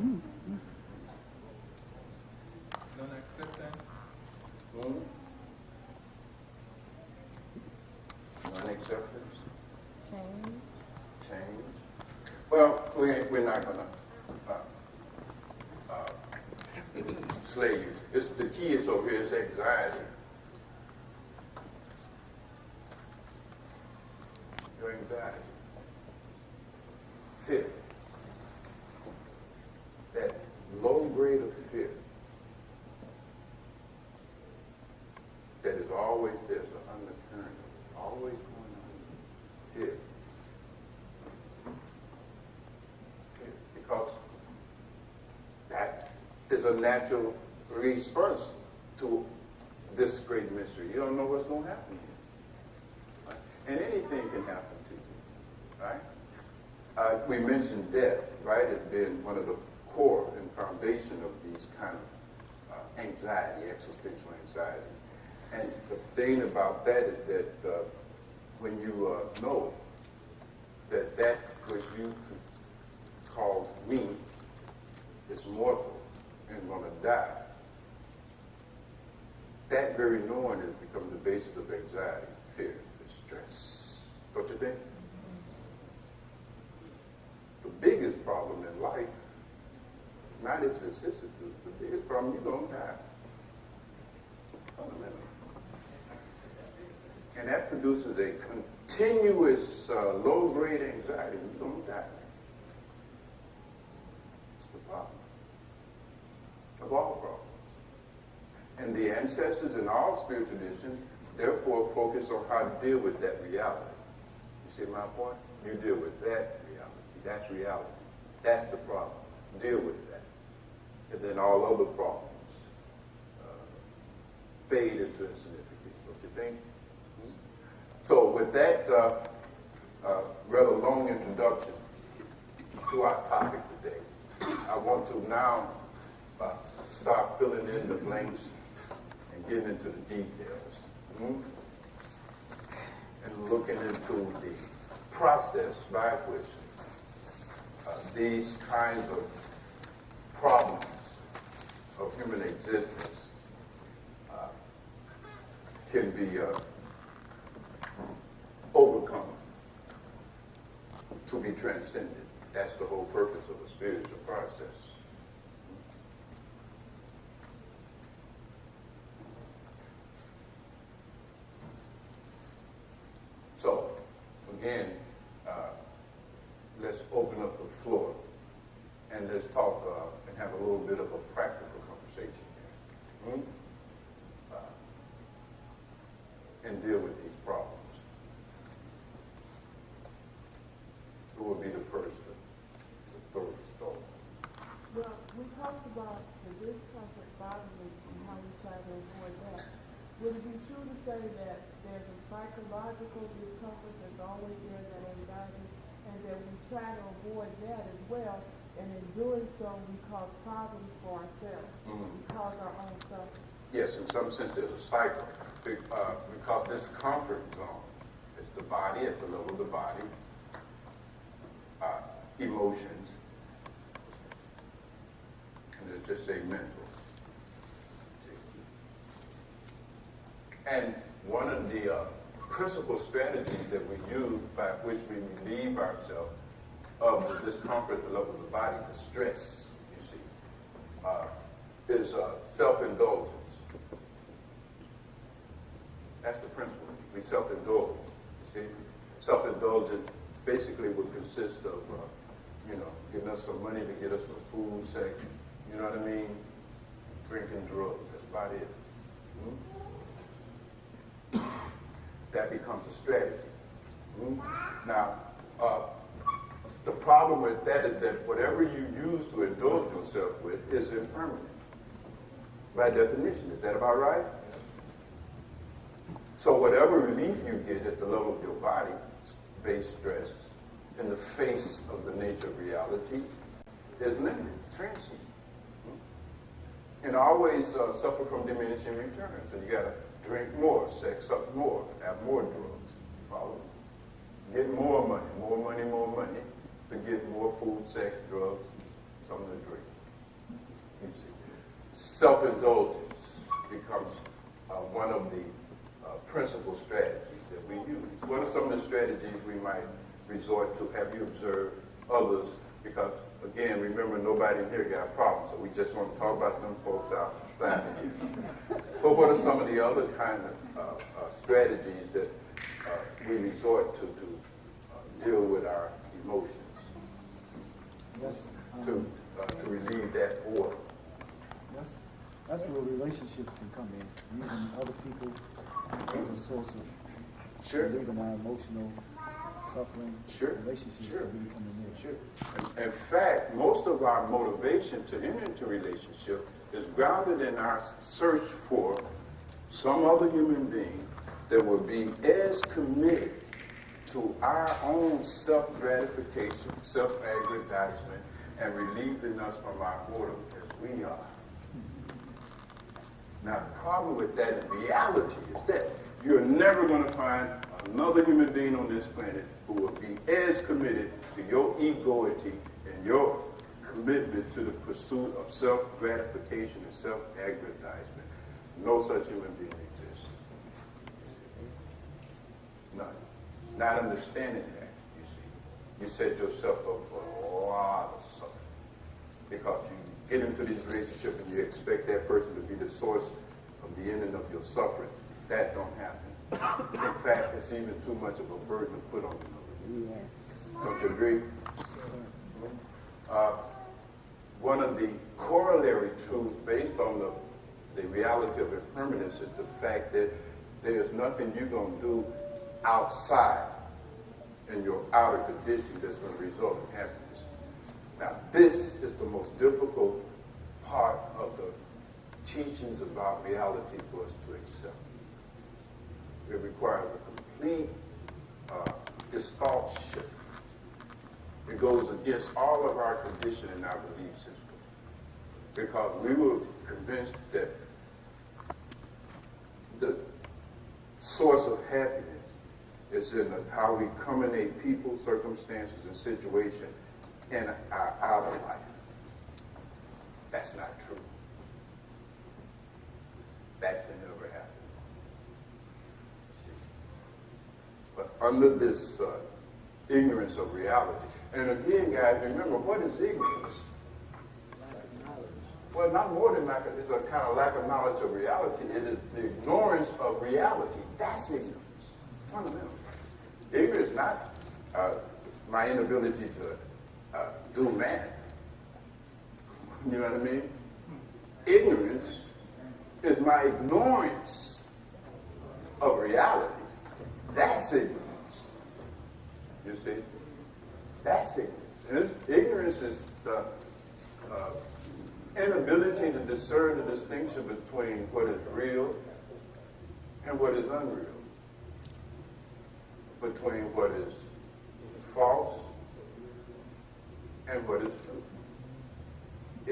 S5: Non-acceptance.
S2: Non-acceptance.
S6: Change.
S2: Change. Well, we're not going to slay you. The key is over here is anxiety. Your anxiety. Fear. That low grade of fear that is always there's an undercurrent, always going on. Fear. Because that is a natural response to this great mystery. You don't know what's going to happen here. Right? And anything can happen to you. Right? We mentioned death, right, as being one of the core and foundation of these kind of anxiety, existential anxiety. And the thing about that is that when you know that that which you call me is mortal and going to die, that very knowing has become the basis of anxiety, fear, and stress. Don't you think? The biggest problem in life, not its vicissitudes, the biggest problem, you're going to die. Fundamentally. And that produces a continuous low-grade anxiety. You're going to die. It's the problem of all problems. And the ancestors in all spiritual traditions, therefore, focus on how to deal with that reality. You see my point? You deal with that reality. That's reality. That's the problem. Deal with that. And then all other problems fade into insignificance, don't you think? So with that rather long introduction to our topic today, I want to now start filling in the blanks and getting into the details. And looking into the process by which these kinds of problems of human existence can be overcome, to be transcended. That's the whole purpose of a spiritual process. So, again, let's open up the floor and let's talk and have a little bit of a practical conversation here. And deal with these problems. Who will be the first to throw the stone?
S6: Well, we talked about the discomfort bothering and how we try to avoid that. Would it be true to say that there's a psychological discomfort that's always there, that anxiety, and that we try to avoid that as well, and in doing so, we cause problems for ourselves. We cause our own suffering.
S2: Yes, in some sense there's a cycle. Because this comfort zone is the body, at the level of the body, emotions, and let's just say mental. And one of the principal strategies that we use by which we relieve ourselves of the discomfort at the level of the body, the stress, you see, is self-indulgence. That's the principle. We self-indulge. See, self-indulgence basically would consist of, giving us some money to get us some food, sex. You know what I mean? Drinking drugs. That's about it. That becomes a strategy. Now, the problem with that is that whatever you use to indulge yourself with is impermanent. By definition, is that about right? So whatever relief you get at the level of your body, based stress, in the face of the nature of reality, is limited, transient. And always suffer from diminishing returns. So you got to drink more, sex up more, have more drugs. Follow? Get more money, to get more food, sex, drugs, something to drink. You see, self-indulgence becomes one of the principal strategies that we use. What are some of the strategies we might resort to? Have you observed others? Because, again, remember, nobody in here got problems, so we just want to talk about them folks outside of here. But what are some of the other kind of strategies that we resort to deal with our emotions?
S10: Yes.
S2: To relieve that order.
S10: That's where relationships can come in. Using other people as a source of relieving our emotional suffering. Relationships can really come in there.
S2: In fact, most of our motivation to enter into relationship is grounded in our search for some other human being that will be as committed to our own self-gratification, self-aggrandizement, and relieving us from our boredom as we are. Now, the problem with that in reality is that you're never going to find another human being on this planet who will be as committed to your egoity and your commitment to the pursuit of self-gratification and self-aggrandizement. No such human being exists. None. Not understanding that, you see. You set yourself up for a lot of suffering because you get into this relationship and you expect that person to be the source of the ending of your suffering. That don't happen. In fact, it's even too much of a burden to put on another.
S1: Yes.
S2: Don't you agree? One of the corollary truths based on the reality of impermanence is the fact that there's nothing you're going to do outside in your outer condition that's going to result in happiness. Now, this is the most difficult part of the teachings about reality for us to accept. It requires a complete this thought shift. It goes against all of our condition and our belief system. Because we were convinced that the source of happiness is in how we accommodate people, circumstances, and situations in our outer life. That's not true. That can never happen. See? But under this ignorance of reality, and again, guys, remember, what is ignorance? Well, not more than lack of, it's a kind of lack of knowledge of reality. It is the ignorance of reality. That's ignorance. Fundamental. Ignorance is not my inability to do math. You know what I mean? Ignorance is my ignorance of reality. That's ignorance. You see? That's ignorance. And ignorance is the inability to discern the distinction between what is real and what is unreal, between what is false and what is true.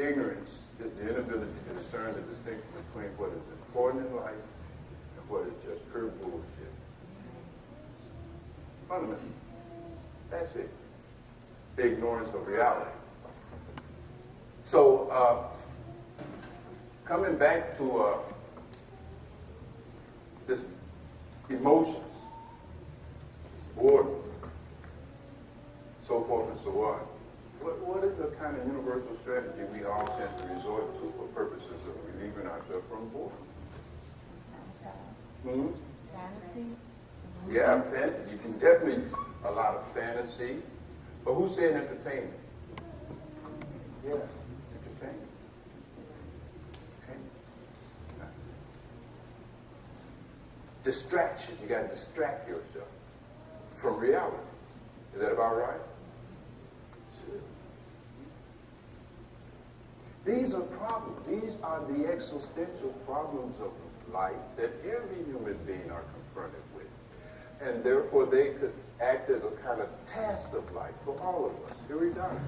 S2: Ignorance is the inability to discern the distinction between what is important in life and what is just pure bullshit. Fundamental. That's it. Ignorance of reality. So, coming back to this emotions, boredom, so forth and so on. What is the kind of universal strategy we all tend to resort to for purposes of relieving ourselves from boredom?
S6: Fantasy.
S2: Yeah, fantasy. You can definitely a lot of fantasy. But who's saying entertainment? Yeah, entertainment. Okay. Distraction. You got to distract yourself from reality. Is that about right? Sure. These are problems. These are the existential problems of life that every human being are confronted with. And therefore they could act as a kind of task of life for all of us, irregardless.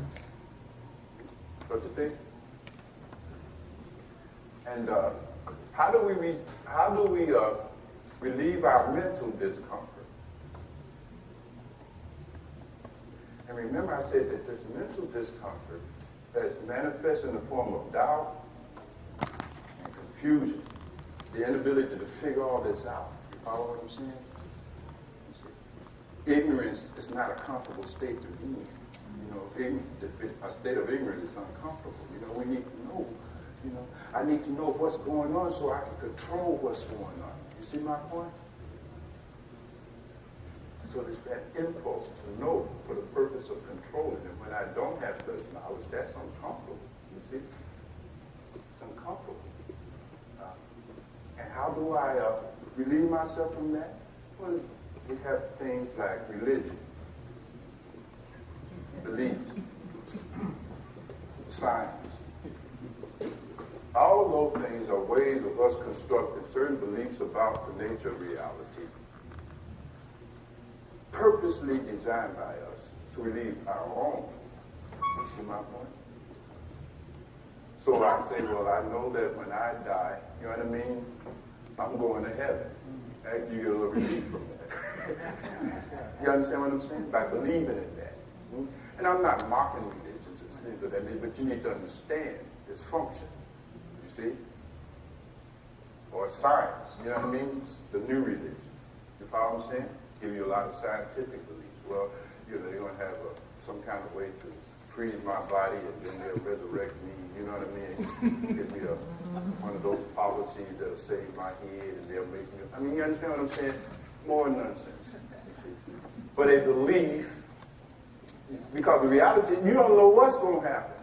S2: Don't you think? And how do we relieve our mental discomfort? And remember, I said that this mental discomfort is manifest in the form of doubt and confusion, the inability to figure all this out. You follow what I'm saying? Ignorance is not a comfortable state to be in. You know, a state of ignorance is uncomfortable. You know, we need to know. You know, I need to know what's going on so I can control what's going on. You see my point? So there's that impulse to know for the purpose of controlling. And when I don't have such knowledge, that's uncomfortable. You see? It's uncomfortable. And how do I relieve myself from that? Well, we have things like religion, beliefs, science. All of those things are ways of us constructing certain beliefs about the nature of reality, purposely designed by us to relieve our own. You see my point? So I say, well, I know that when I die, you know what I mean? I'm going to heaven. And you get a little relief from that. You understand what I'm saying? By believing in that. And I'm not mocking religions and things of that nature, but you need to understand its function. You see? Or science. You know what I mean? It's the new religion. You follow what I'm saying? Give you a lot of scientific beliefs. Well, you know, they're going to have some kind of way to freeze my body and then they'll resurrect me. You know what I mean? Give me one of those policies that'll save my head and they'll make me. I mean, you understand what I'm saying? More nonsense. You see? But a belief, because the reality, you don't know what's going to happen.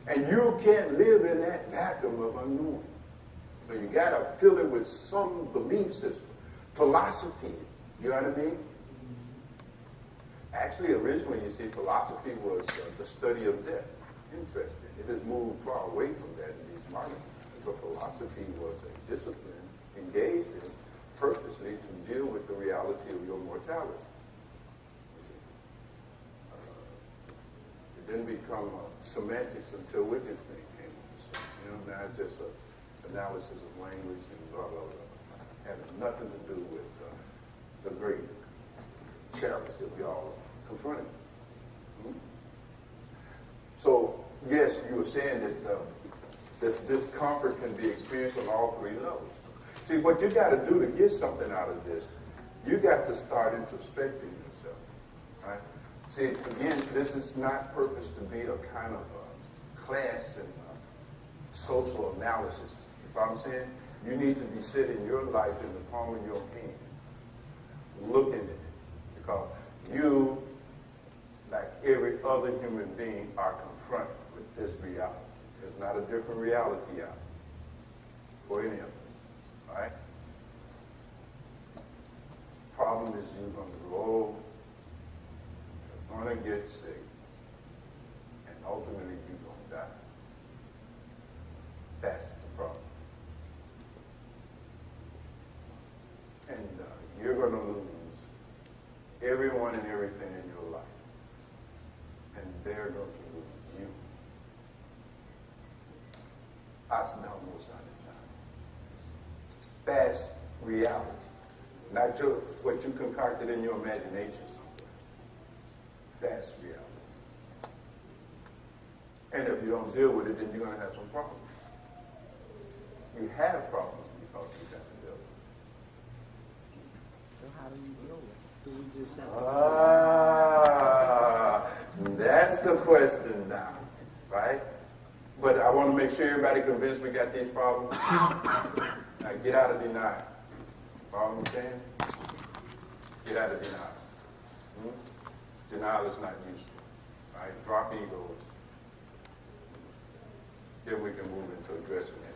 S2: And you can't live in that vacuum of unknowing. So you got to fill it with some belief system, philosophy. You know what I mean? Actually, originally, you see, philosophy was the study of death. Interesting. It has moved far away from that in these modern times. But philosophy was a discipline engaged in purposely to deal with the reality of your mortality. You see. It didn't become semantics until Wittgenstein came. You know, now it's just an analysis of language and blah, blah, blah, having nothing to do with the great challenge that we all confronted. So, yes, you were saying that this discomfort can be experienced on all three levels. See, what you got to do to get something out of this, you got to start introspecting yourself. Right? See, again, this is not purposed to be a kind of class and social analysis. You know what I'm saying? You need to be sitting your life in the palm of your hand, looking at it. Because you, like every other human being, are confronted with this reality. There's not a different reality out for any of us. All right? Problem is you're going to grow old, you're going to get sick, and ultimately you're going to die. That's the problem. And you're going to lose everyone and everything in your life. And they're going to lose you. That's reality. Not just what you concocted in your imagination somewhere. That's reality. And if you don't deal with it, then you're going to have some problems. You have problems because you have to deal with it.
S11: So how do you deal with it?
S9: Do we just have to...
S2: That's the question now, right? But I want to make sure everybody convinced we got these problems. Now get out of denial. Follow what I'm saying? Get out of denial. Denial is not useful. Right? Drop egos. Then we can move into addressing that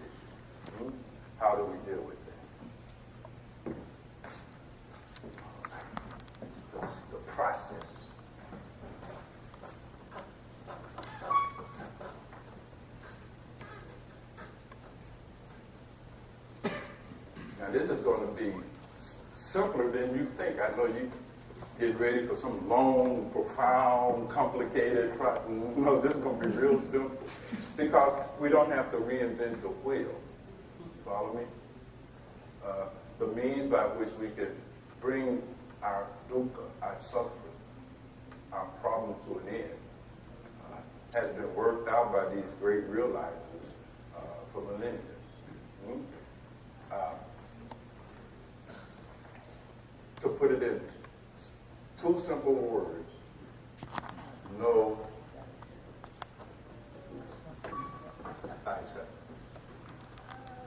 S2: issue. How do we deal with that? The process. Now this is going to be simpler than you think. I know you get ready for some long, profound, complicated process. No, this is going to be real simple because we don't have to reinvent the wheel. Follow me? The means by which we can bring our dukkha, our suffering, our problems to an end, has been worked out by these great realizers for millennia. To put it in two simple words, know thyself.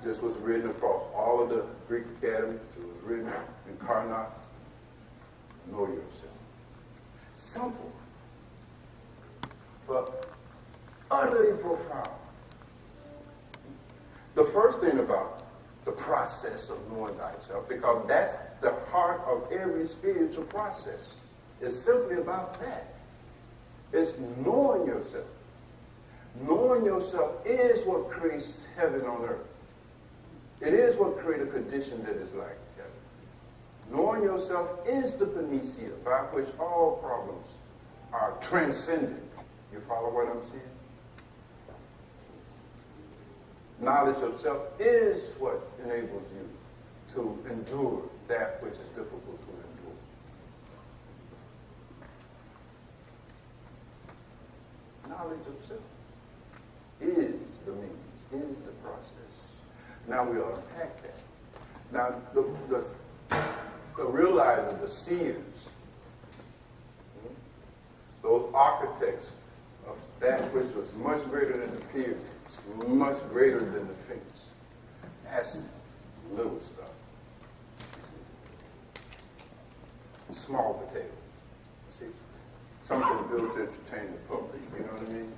S2: This was written across all of the Greek academies. It was written in Karnak. Know yourself. Simple, but utterly profound. The first thing about the process of knowing thyself, because that's the heart of every spiritual process. It's simply about that. It's knowing yourself. Knowing yourself is what creates heaven on earth. It is what creates a condition that is like heaven. Knowing yourself is the panacea by which all problems are transcended. You follow what I'm saying? Knowledge of self is what enables you to endure that which is difficult to endure. Knowledge of self is the means, is the process. Now we unpack that. Now the realizer, the seers, those architects of that which was much greater than the pyramids, much greater than the Sphinx. That's little stuff. Small potatoes. See, something built to entertain the public. You know what I mean?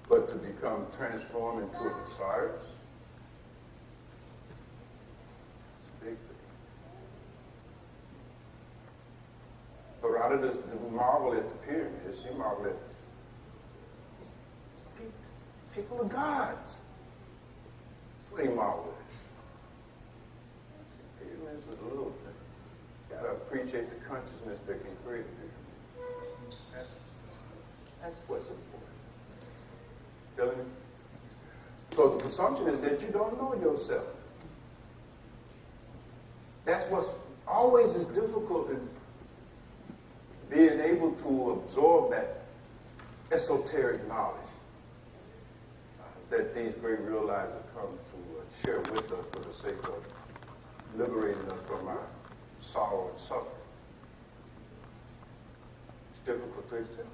S2: But to become transformed into a Osiris, lot of this marvel at the pyramids. You marvel at these people are gods. That's what he marveled at. Pyramids is a little thing. You gotta appreciate the consciousness that can create a pyramid. That's what's important. Dylan? So the presumption is that you don't know yourself. That's what's always is difficult in being able to absorb that esoteric knowledge that these great realizers come to share with us for the sake of liberating us from our sorrow and suffering. It's difficult to accept.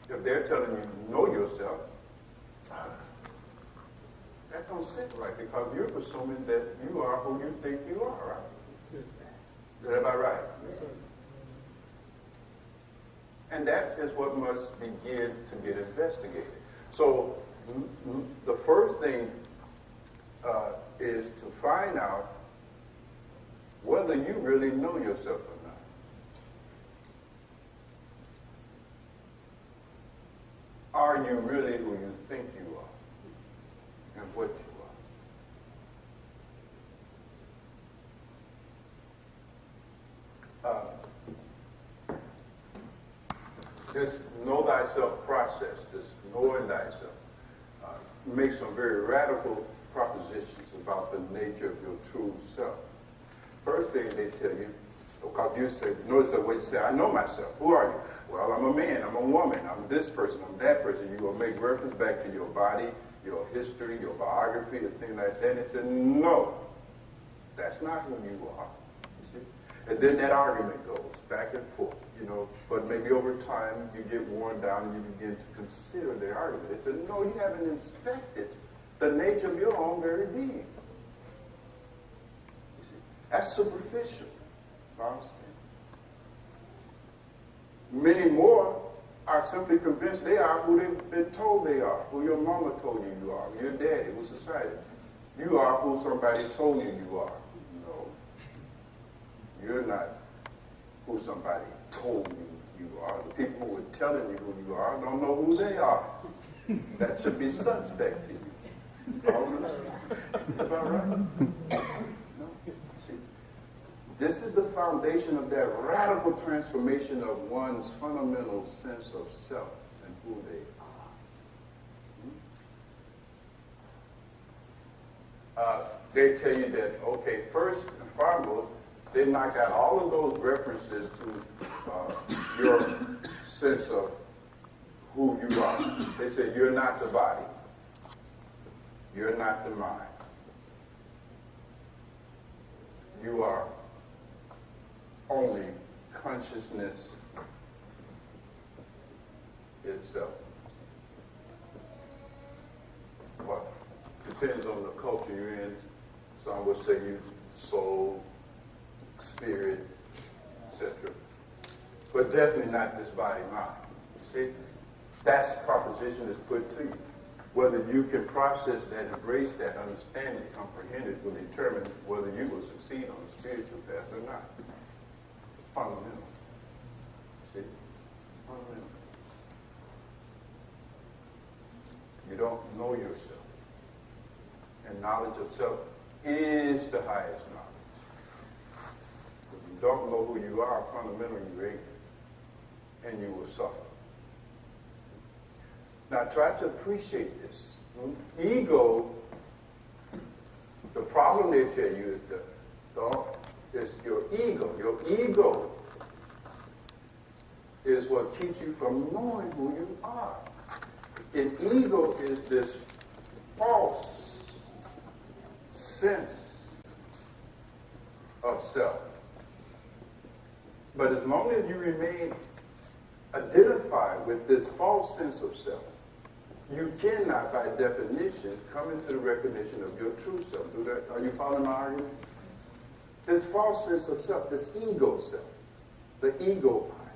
S2: If they're telling you know yourself, that don't sit right because you're assuming that you are who you think you are, right?
S9: Yes.
S2: Is that about right? Yes, sir. And that is what must begin to get investigated. So the first thing is to find out whether you really know yourself or not. Are you really who you think you are and what you are? This know thyself process, this knowing thyself, makes some very radical propositions about the nature of your true self. First thing they tell you, because you say, notice the way you say, I know myself. Who are you? Well, I'm a man, I'm a woman, I'm this person, I'm that person. You will make reference back to your body, your history, your biography, and things like that. And it said, no, that's not who you are. You see? And then that argument goes back and forth, but maybe over time you get worn down and you begin to consider the argument. It said, no, you haven't inspected the nature of your own very being. You see? That's superficial. Many more are simply convinced they are who they've been told they are, who your mama told you you are, your daddy, who society. You are who somebody told you are. No. You're not who somebody told you are. The people who are telling you who you are don't know who they are. That should be suspect to you. About right? No? See, this is the foundation of that radical transformation of one's fundamental sense of self and who they are. They tell you that, okay, first and foremost, they knock out all of those references to your sense of who you are. They say you're not the body. You're not the mind. You are only consciousness itself. Well, depends on the culture you're in. Some would say you soul, spirit, etc. But definitely not this body mind. You see? That's the proposition that's put to you. Whether you can process that, embrace that, understand it, comprehend it, will determine whether you will succeed on the spiritual path or not. Fundamental. See? Fundamental. You don't know yourself. And knowledge of self is the highest knowledge. If you don't know who you are, fundamentally you're ignorant. And you will suffer. Now try to appreciate this. Ego, the problem they tell you is your ego. Your ego is what keeps you from knowing who you are. And ego is this false sense of self. But as long as you remain identified with this false sense of self, you cannot, by definition, come into the recognition of your true self. Are you following my argument? This false sense of self, this ego self, the ego mind.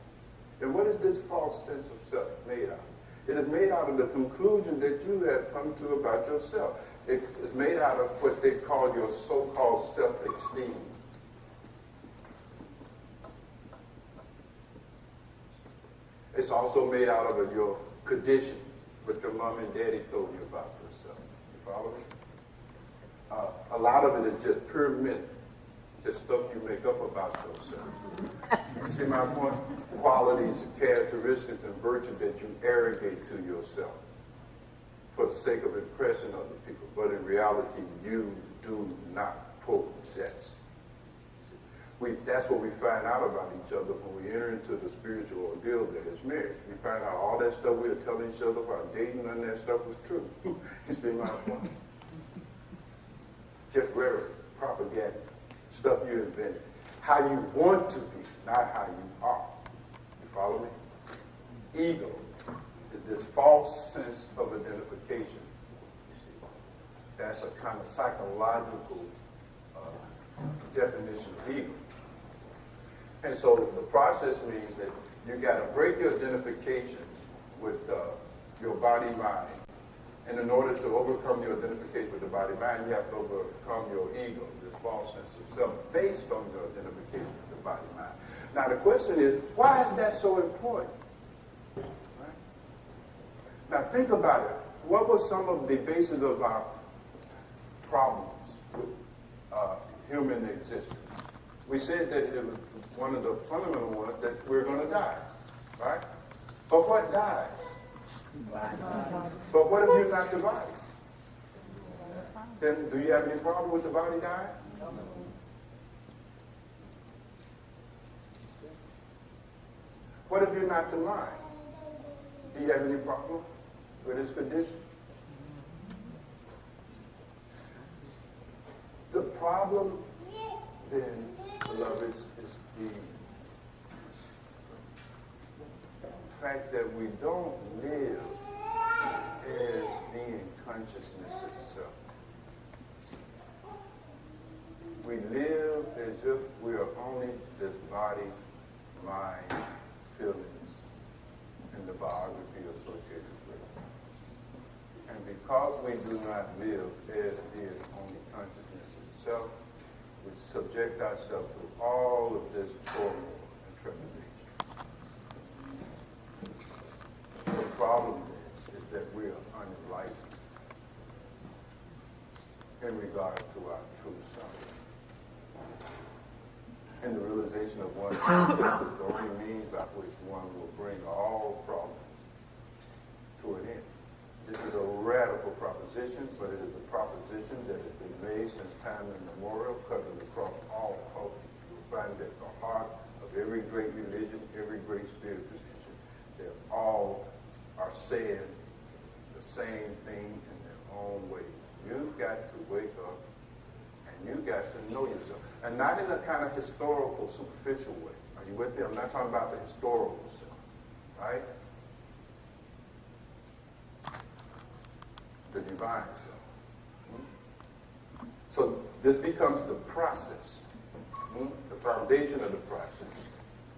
S2: And what is this false sense of self made out of? It is made out of the conclusion that you have come to about yourself. It is made out of what they call your so-called self-esteem. It's also made out of your condition, what your mom and daddy told you about yourself. You follow me? A lot of it is just pure myth, just stuff you make up about yourself. You see my point? Qualities, characteristics, and virtue that you arrogate to yourself for the sake of impressing other people, but in reality, you do not possess. That's what we find out about each other when we enter into the spiritual ordeal that is marriage. We find out all that stuff we were telling each other about dating, none of that stuff was true. You see my point? Just rhetoric, propaganda, stuff you invented. How you want to be, not how you are. You follow me? Ego is this false sense of identification. You see, that's a kind of psychological definition of ego. And so the process means that you got to break your identification with your body-mind. And in order to overcome your identification with the body-mind, you have to overcome your ego, this false sense of self, based on your identification with the body-mind. Now the question is, why is that so important? Right? Now think about it. What were some of the bases of our problems with human existence? We said that it was one of the fundamental ones that we're going to die, right? But what dies? But what if you're not the body? Then do you have any problem with the body dying? What if you're not the mind? Do you have any problem with this condition? The problem then, beloveds, is the fact that we don't live as being consciousness itself. We live as if we are only this body, mind, feelings, and the biography associated with it. And because we do not live as being only consciousness itself, we subject ourselves to all of this turmoil and trepidation. The problem is that we are unenlightened in regard to our true self. And the realization of oneself is the only means by which one will bring all problems to an end. This is a radical proposition, but it is a proposition that has been made since time immemorial, cutting across all cultures. You'll find it at the heart of every great religion, every great spiritual tradition. They all are saying the same thing in their own ways. You've got to wake up and you've got to know yourself. And not in a kind of historical, superficial way. Are you with me? I'm not talking about the historical self, right? The divine self. So this becomes the process, the foundation of the process.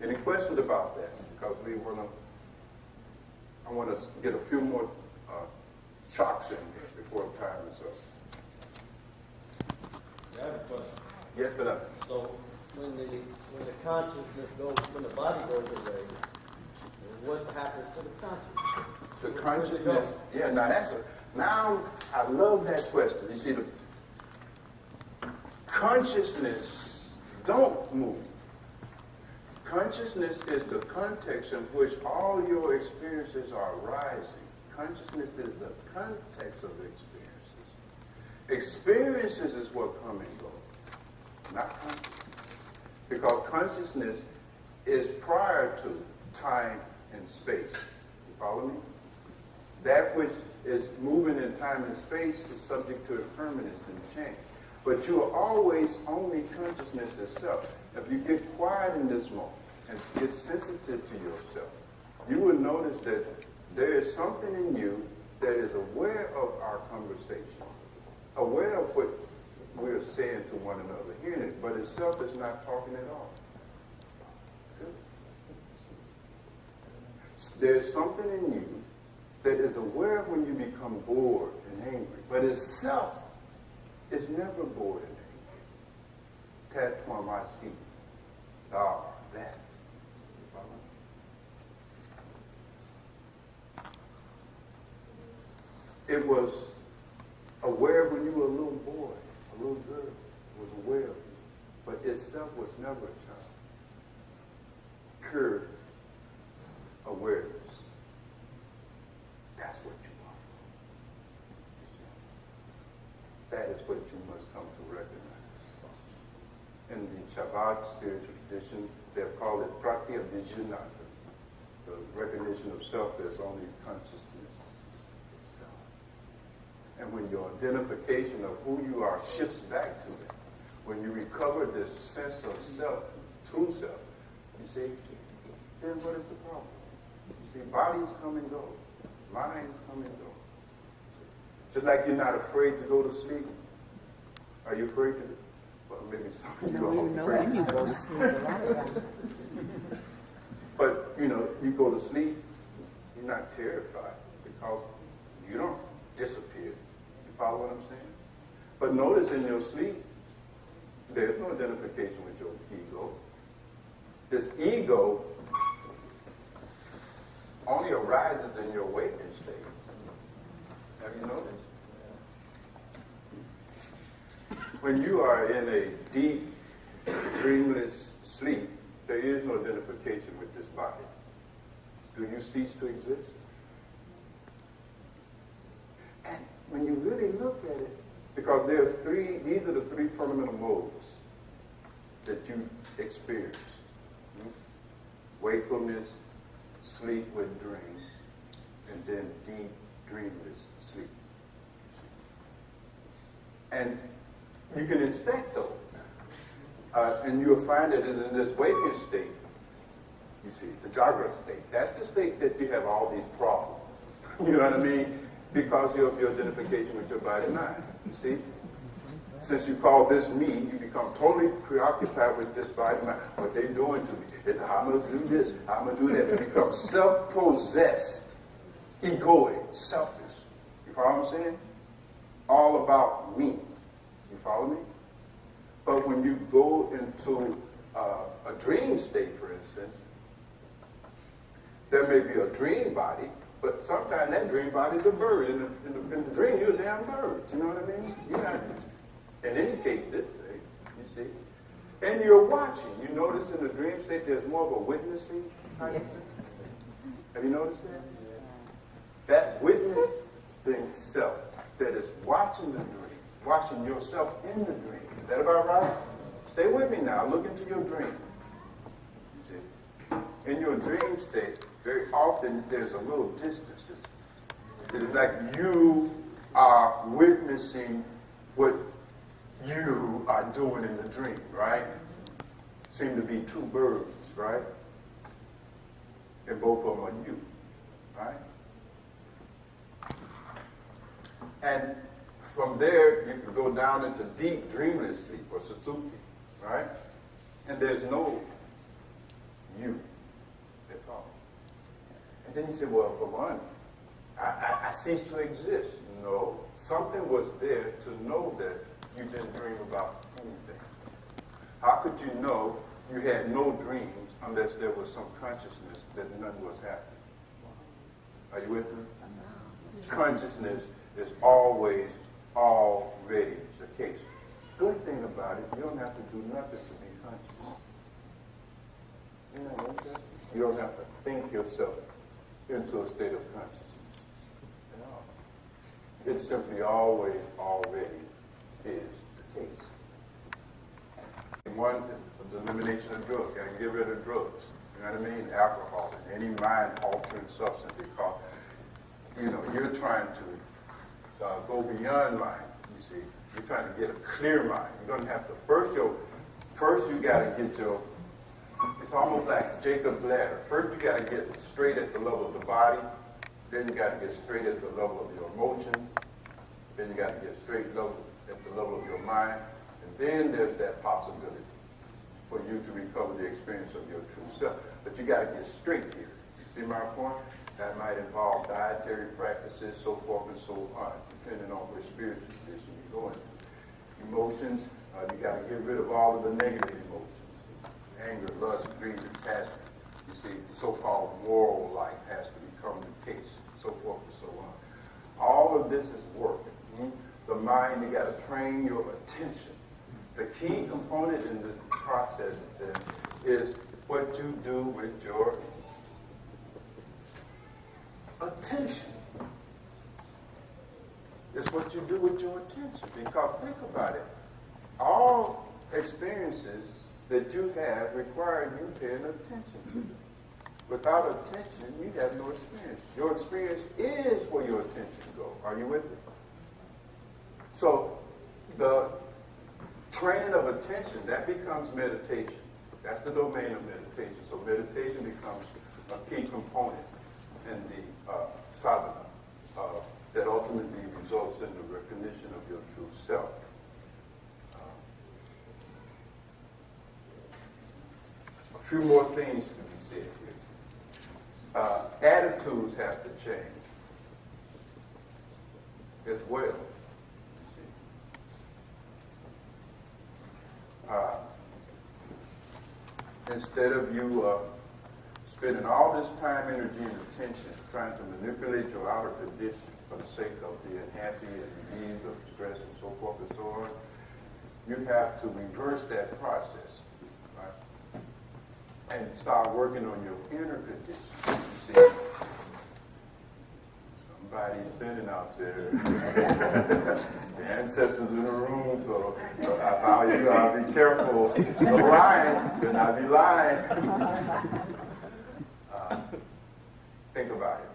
S2: Any questions about that? Because I want to get a few more chalks in here before time is up.
S12: I have a question.
S2: Yes, but
S12: So when the consciousness goes, when the body goes away, what happens to the consciousness?
S2: the
S12: Where's it
S2: consciousness.
S12: go?
S2: Yeah, now I love that question. You see, the consciousness don't move. Consciousness is the context in which all your experiences are arising. Consciousness is the context of experiences. Experiences is what come and go, not consciousness. Because consciousness is prior to time and space. You follow me? That which is moving in time and space is subject to impermanence and change. But you are always only consciousness itself. If you get quiet in this moment and get sensitive to yourself, you will notice that there is something in you that is aware of our conversation, aware of what we're saying to one another, hearing it, but itself is not talking at all. See? There's something in you that is aware when you become bored and angry, but itself is never bored and angry. Tatwamasi, thou art that. It was aware when you were a little boy, a little girl, was aware of you. But itself was never a child. Pure awareness. That's what you are. That is what you must come to recognize. In the Chabad spiritual tradition, they call it pratyabhijanata, the recognition of self as only consciousness itself. And when your identification of who you are shifts back to it, when you recover this sense of self, true self, you see, then what is the problem? You see, bodies come and go. Minds come and go. Just like you're not afraid to go to sleep. Are you afraid to? Well, maybe some of you are afraid.
S11: When you go to sleep a lot of times.
S2: But, you go to sleep, you're not terrified because you don't disappear. You follow what I'm saying? But notice in your sleep, there's no identification with your ego. This ego only arises in your waking state. Have you noticed? When you are in a deep, dreamless sleep, there is no identification with this body. Do you cease to exist? And when you really look at it, because these are the three fundamental modes that you experience. Wakefulness, sleep with dream, and then deep, dreamless sleep. And you can inspect those. And you'll find that in this waking state, you see, the Jagrata state, that's the state that you have all these problems. You know what I mean? Because of your identification with your body and mind. You see? Since you call this me, you become totally preoccupied with this body and mind. What they're doing to me. I'm going to do this. I'm going to do that. You become self-possessed, egoic, selfish. You follow what I'm saying? All about me. You follow me? But when you go into a dream state, for instance, there may be a dream body, but sometimes that dream body is a bird. In the dream, you're a damn bird. You know what I mean? You're not, in any case, this thing, you see. And you're watching. You notice in the dream state there's more of a witnessing kind of thing? Have you noticed that? That witnessing self that is watching the dream, watching yourself in the dream. Is that about right? Stay with me now. Look into your dream. You see? In your dream state, very often there's a little distance. It's like you are witnessing what you are doing in the dream, right? Seem to be two birds, right? And both of them are you, right? And from there, you can go down into deep dreamless sleep, or Suzuki, right? And there's no you at all. And then you say, well, for one, I ceased to exist. No, something was there to know that you didn't dream about anything. How could you know you had no dreams unless there was some consciousness that nothing was happening? Are you with me? Consciousness is always already the case. Good thing about it, you don't have to do nothing to be conscious. Isn't that interesting? You don't have to think yourself into a state of consciousness at all. It simply always already is the case. One, the elimination of drugs. You can get rid of drugs. You know what I mean? Alcohol and any mind-altering substance, because you're trying to go beyond mind. You see, you're trying to get a clear mind. You're going to have to first you got to get your. It's almost like Jacob's ladder. First, you got to get straight at the level of the body. Then you got to get straight at the level of your emotions. Then you got to get straight at the level of your mind. And then there's that possibility for you to recover the experience of your true self. But you got to get straight here. You see my point? That might involve dietary practices, so forth and so on, depending on which spiritual tradition you're going to. Emotions, you got to get rid of all of the negative emotions. Anger, lust, greed, and passion. You see, the so-called moral life has to become the case, so forth and so on. All of this is work. The mind, you got to train your attention. The key component in this process then is what you do with your attention. It's what you do with your attention. Because think about it. All experiences that you have require you paying attention to them. Without attention, you have no experience. Your experience is where your attention goes. Are you with me? So the training of attention, that becomes meditation. That's the domain of meditation. So meditation becomes a key component in the sadhana that ultimately results in the recognition of your true self. A few more things to be said here. Attitudes have to change as well. Instead of you spending all this time, energy, and attention trying to manipulate your outer conditions for the sake of being happy and relieved of stress and so forth and so on, you have to reverse that process, right? And start working on your inner conditions. You see, somebody's sinning out there. The ancestors in the room, so I'll be careful of lying, then I'll be lying. Think about it.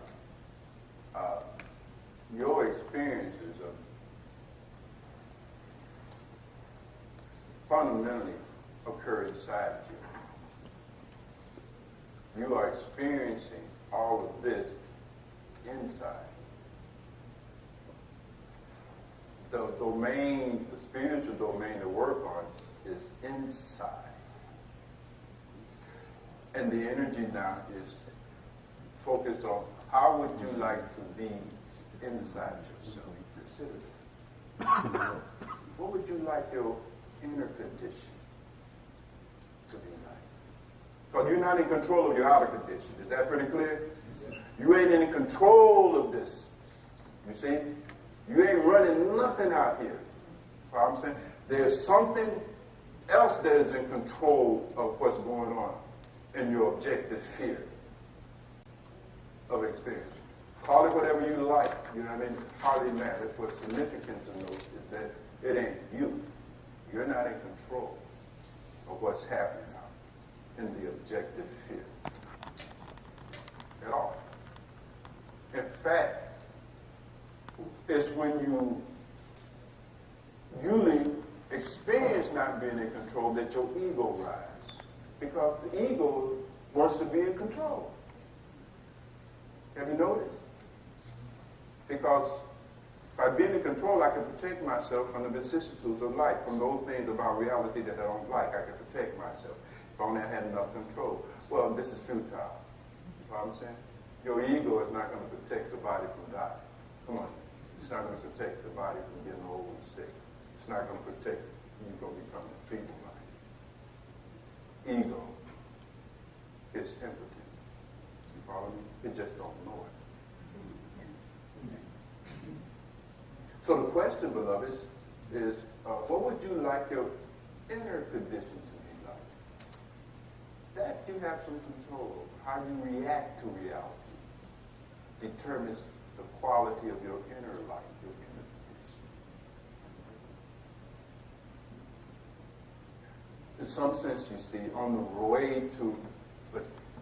S2: Your experiences fundamentally occur inside you. You are experiencing all of this inside. The domain, the spiritual domain to work on is inside. And the energy now is focused on how would you like to be inside yourself. Consider it. What would you like your inner condition to be like? Because you're not in control of your outer condition. Is that pretty clear? You ain't in control of this. You see? You ain't running nothing out here. You know what I'm saying? There's something else that is in control of what's going on in your objective sphere of experience. Call it whatever you like. You know what I mean? Hardly matters. What's significant to note is that it ain't you. You're not in control of what's happening out in the objective sphere at all. In fact, it's when you experience not being in control that your ego rises. Because the ego wants to be in control. Have you noticed? Because by being in control, I can protect myself from the vicissitudes of life, from those things about reality that I don't like. I can protect myself if only I had enough control. Well, this is futile. You know what I'm saying? Your ego is not going to protect the body from dying. Come on. It's not going to protect the body from getting old and sick. It's not going to protect you from becoming a feeble mind. Ego is impotent. You follow me? It just don't know it. So the question, beloveds, is what would you like your inner condition to be like? That you have some control over. How you react to reality determines the quality of your inner life, your inner condition. In some sense, you see, on the way to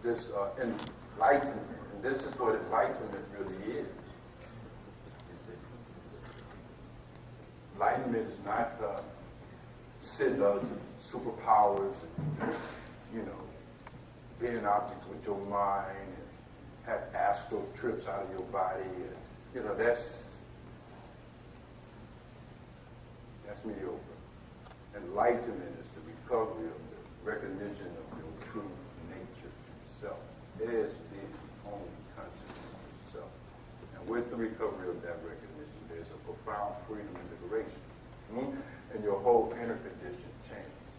S2: this enlightenment, and this is what enlightenment really is. You see, enlightenment is not superpowers and, being objects with your mind and have astral trips out of your body. And, that's mediocre. Enlightenment is the recovery of the recognition of your true nature itself. It is the only consciousness of itself. And with the recovery of that recognition, there's a profound freedom and liberation. And your whole inner condition changes.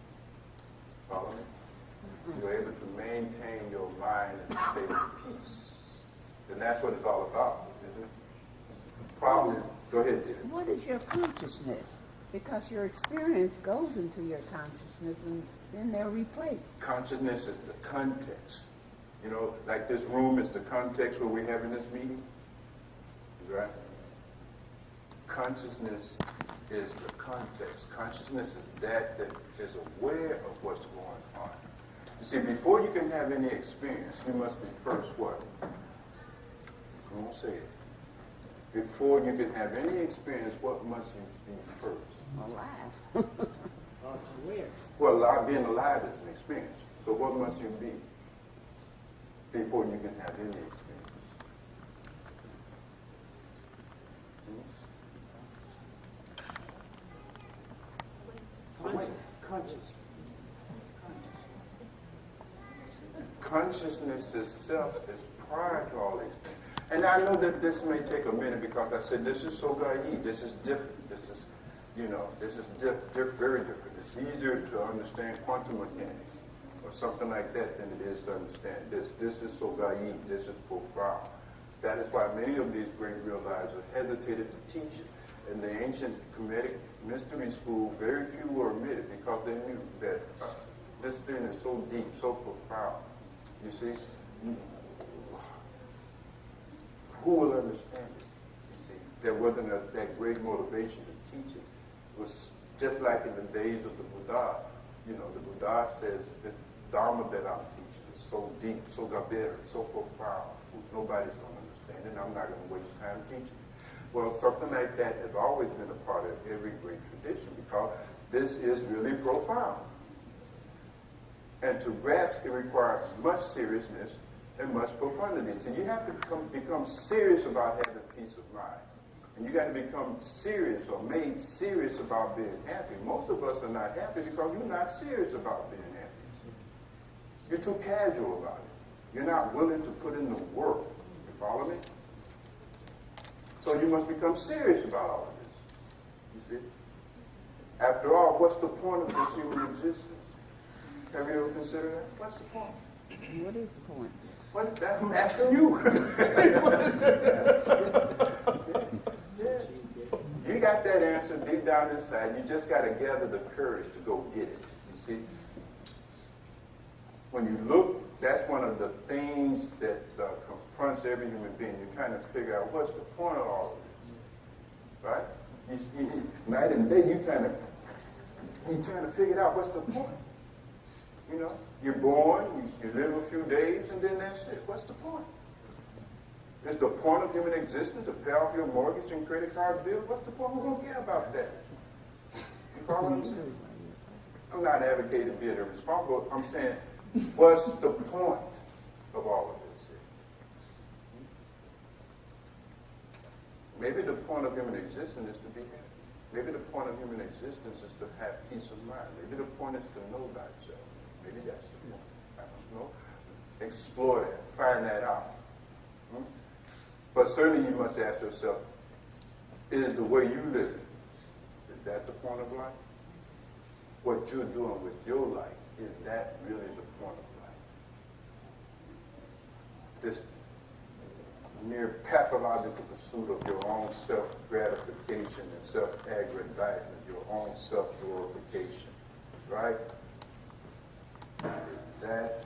S2: Follow me? You're able to maintain your mind in a state of peace. And that's what it's all about, isn't it? Problem is, go ahead, dear.
S13: What is your consciousness? Because your experience goes into your consciousness and then they're replayed.
S2: Consciousness is the context. You know, like this room is the context where we're having this meeting. Right? Consciousness is the context. Consciousness is that is aware of what's going on. You see, before you can have any experience, you must be first what? Come on, say it. Before you can have any experience, what must you be first?
S13: Alive.
S2: Well, being alive is an experience. So what must you be before you can have any experience? Conscious. Consciousness itself is prior to all experience. And I know that this may take a minute because I said this is so gayi. This is different. This is, this is very different. It's easier to understand quantum mechanics or something like that than it is to understand this. This is so gayi. This is profound. That is why many of these great realizers hesitated to teach it. In the ancient Kemetic mystery school, very few were admitted because they knew that this thing is so deep, so profound. You see? Who will understand it? You see? There wasn't that great motivation to teach it. It was just like in the days of the Buddha. The Buddha says, this Dharma that I'm teaching is so deep, so gaber, so profound. Nobody's going to understand it, and I'm not going to waste time teaching it. Well, something like that has always been a part of every great tradition because this is really profound. And to grasp it requires much seriousness and much profundity. So you have to become serious about having peace of mind. And you got to become serious or made serious about being happy. Most of us are not happy because you're not serious about being happy. You're too casual about it. You're not willing to put in the work. You follow me? So you must become serious about all of this. You see? After all, what's the point of this human existence? Have you ever considered that? What's the point?
S13: What is the point?
S2: What? I'm asking you. Yes. You got that answer deep down inside. You just got to gather the courage to go get it. You see? When you look, that's one of the things that confronts every human being. You're trying to figure out what's the point of all of this, right? Night and day, you're trying to figure out what's the point. You're born, you live a few days, and then that's it. What's the point? Is the point of human existence to pay off your mortgage and credit card bill? What's the point? We're going to care about that. You follow what I'm saying? I'm not advocating being irresponsible. I'm saying, what's the point of all of this? Maybe the point of human existence is to be happy. Maybe the point of human existence is to have peace of mind. Maybe the point is to know thyself. Maybe that's the point. I don't know. Explore that. Find that out. But certainly you must ask yourself, is the way you live, is that the point of life? What you're doing with your life, is that really the point of life? This mere pathological pursuit of your own self-gratification and self-aggrandizement, your own self-glorification, right? Is that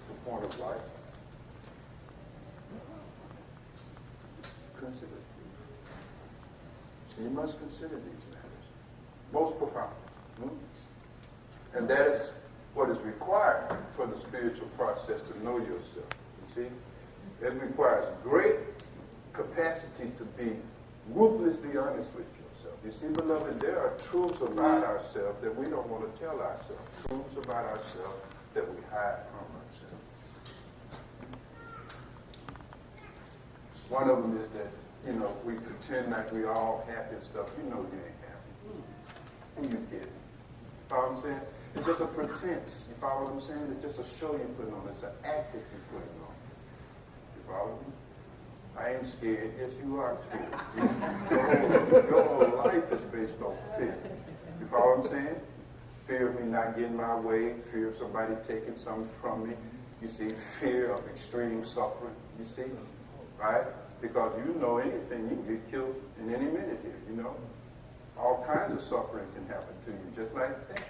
S2: the point of life? Consider it. So you must consider these matters. Most profound. And that is what is required for the spiritual process to know yourself. You see? It requires great capacity to be ruthlessly honest with yourself. You see, beloved, there are truths about ourselves that we don't want to tell ourselves. Truths about ourselves that we hide from ourselves. One of them is that, we pretend like we all happy and stuff. You know you ain't happy. And you get it. You follow what I'm saying? It's just a pretense. You follow what I'm saying? It's just a show you're putting on. It's an act that you're putting on. You follow me? I ain't scared. Yes, you are scared. Your whole life is based on fear. You follow what I'm saying? Fear of me not getting my way. Fear of somebody taking something from me. You see, fear of extreme suffering. You see? Right? Because you know anything, you can get killed in any minute here, you know. All kinds of suffering can happen to you, just like that.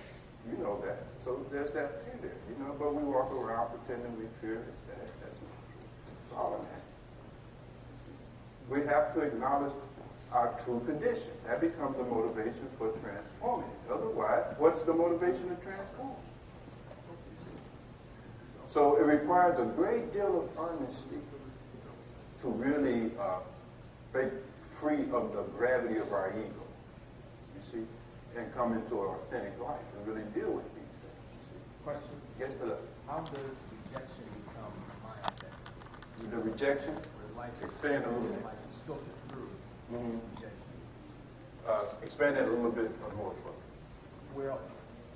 S2: You know that. So there's that fear there, you know. But we walk around pretending we fear this, that. That's all in that. We have to acknowledge our true condition. That becomes the motivation for transforming it. Otherwise, what's the motivation to transform? So it requires a great deal of honesty to really break free of the gravity of our ego, you see, and come into an authentic life and really deal with these things, you see.
S14: Question.
S2: Yes, Philip.
S14: How does rejection become a mindset?
S2: The rejection?
S14: Where life is
S2: Expand a little bit.
S14: life is filtered through rejection.
S2: Expand that a little bit more.
S14: Well,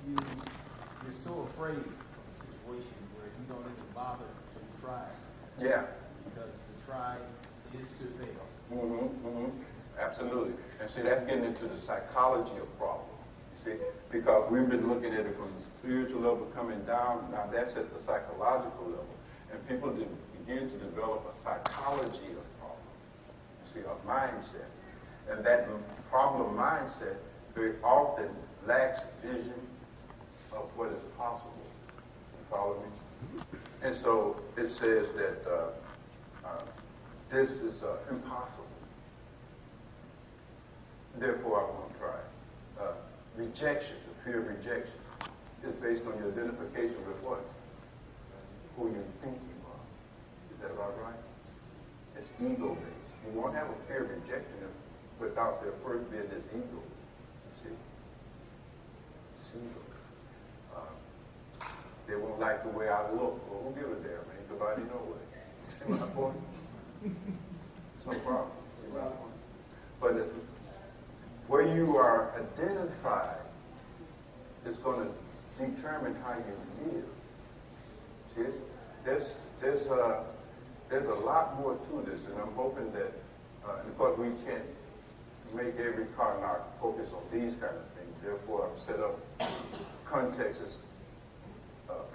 S14: you're so afraid of a situation where you don't even bother to try.
S2: Yeah.
S14: Because to try is to fail.
S2: Absolutely. And see, that's getting into the psychology of problems. You see, because we've been looking at it from the spiritual level coming down. Now that's at the psychological level. And people begin to develop a psychology of problems. You see, a mindset. And that problem mindset very often lacks vision of what is possible. You follow me? And so it says that this is impossible. Therefore, I won't try it. Rejection, the fear of rejection, is based on your identification with what? Who you think you are. Is that about right? It's ego-based. You won't have a fear of rejection without there first being this ego. You see? It's ego. They won't like the way I look. Well, who give a damn? Ain't nobody know it. You see my point? It's no problem. See my point? But where you are identified is going to determine how you live. See, there's a lot more to this, and I'm hoping that, and of course we can't make every car knock focus on these kind of things. Therefore, I've set up contexts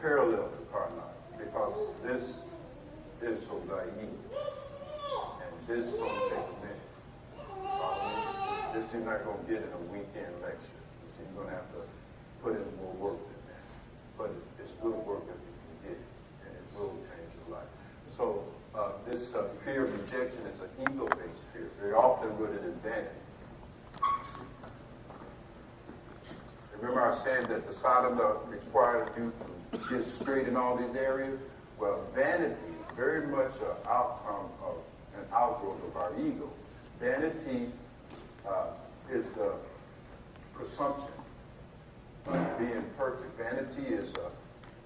S2: parallel to car knock, because this is so naive, and this is going to take a minute. This you're not going to get in a weekend lecture. So you're going to have to put in more work than that. But it's good work if you can get it, and it will change your life. So this fear of rejection is an ego-based fear, very often rooted in vanity. Remember I was saying that the sadhana requires you to get straight in all these areas? Well, vanity is very much an outcome of an outgrowth of our ego. Vanity is the presumption of being perfect. Vanity is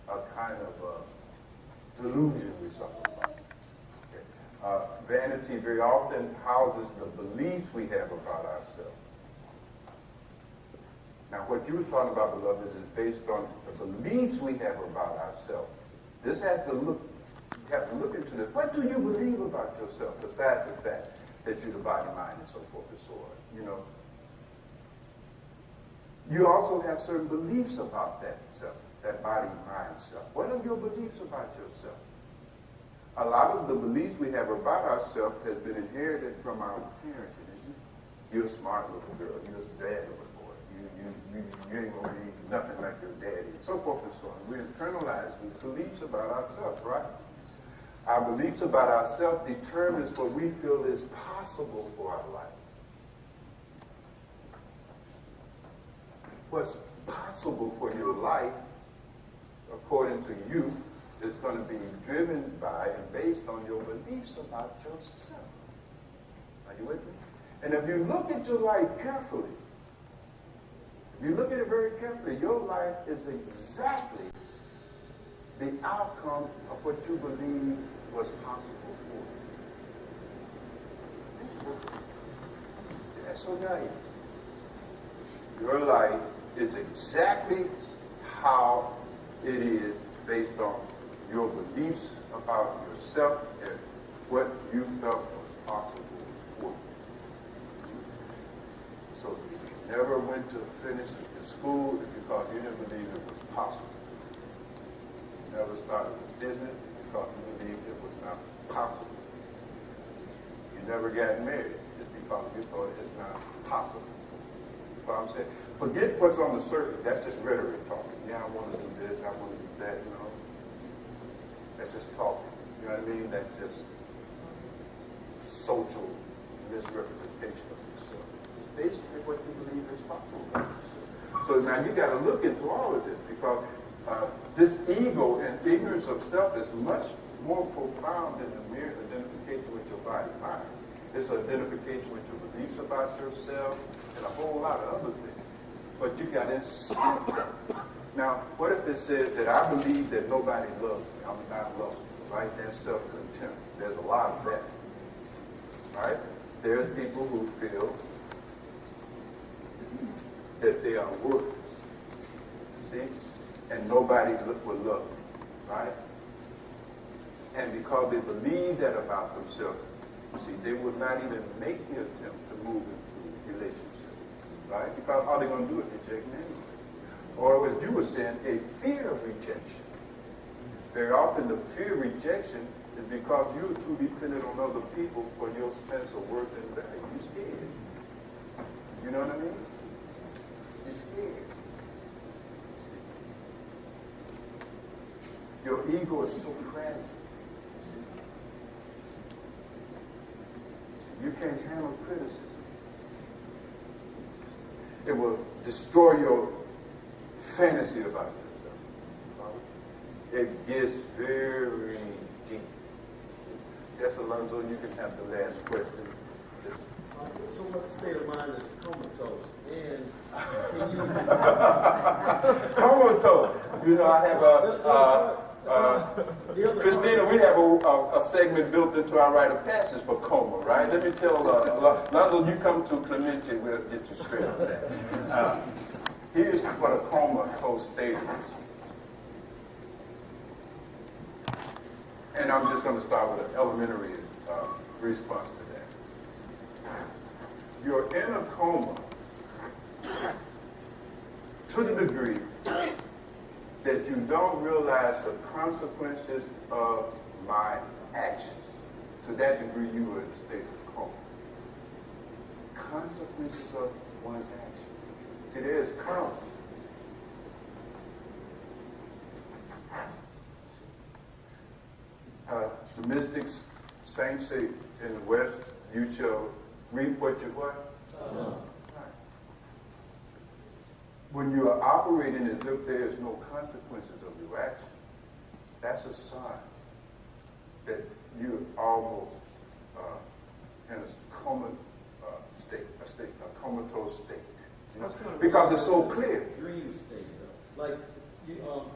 S2: a kind of delusion we suffer from. Okay. Vanity very often houses the beliefs we have about ourselves. Now, what you were talking about, beloved, is based on the beliefs we have about ourselves. This has to look, you have to look into this. What do you believe about yourself, besides the fact that you're the body, mind, and so forth and so on, you know? You also have certain beliefs about that self, that body, mind, self. What are your beliefs about yourself? A lot of the beliefs we have about ourselves has been inherited from our parenting, isn't it? You're a smart little girl. You're a bad little boy. You ain't going to be nothing like your daddy, and so forth and so on. We internalize these beliefs about ourselves, right? Our beliefs about ourselves determines what we feel is possible for our life. What's possible for your life, according to you, is going to be driven by and based on your beliefs about yourself. Are you with me? And if you look at your life carefully, if you look at it very carefully, your life is exactly the outcome of what you believe was possible for you. That's so naive. Your life is exactly how it is based on your beliefs about yourself and what you felt was possible for you. So you never went to finish your school because you didn't believe it was possible. You never started a business because you believed it was not possible. You never got married is because you thought it's not possible. You know what I'm saying? Forget what's on the surface. That's just rhetoric talking. Yeah, I want to do this, I want to do that, you know. That's just talking. You know what I mean? That's just social misrepresentation of yourself. It's basically what you believe is possible about yourself. So now you got to look into all of this because this ego and ignorance of self is much more profound than the mere identification with your body mind. It's an identification with your beliefs about yourself and a whole lot of other things. But you got to insist. Now, what if it says that I believe that nobody loves me? I'm not loved, right? That's self-contempt. There's a lot of that, right? There's people who feel that they are worthless, see? And nobody will love them, right? And because they believe that about themselves, see, they would not even make the attempt to move into a relationship, right? Because all they're going to do is reject me anyway. Or as you were saying, a fear of rejection. Very often the fear of rejection is because you're too dependent on other people for your sense of worth and value. You're scared. You know what I mean? You're scared. Your ego is so fragile. You can't handle criticism. It will destroy your fantasy about yourself. It gets very deep. Yes, Alonzo, you can have the last question. Just
S12: So what state of mind is comatose? And can you...
S2: comatose. You know, I have Christina, we have a segment built into our rite of passage for coma, right? Let me tell Alonzo, you come to Clemente, we'll get you straight on that. Here's what a comatose state is. And I'm just going to start with an elementary response to that. You're in a coma to the degree that you don't realize the consequences of my actions. To that degree, you are in a state of coma. Consequences of one's actions. See, there is karma. The mystics, saints say in the West, you shall reap what you what? Right. When you are operating as if there is no consequences of your actions, that's a sign that you're almost in a coma a comatose state. You know? Because it's so clear.
S12: Dream state, though. Like,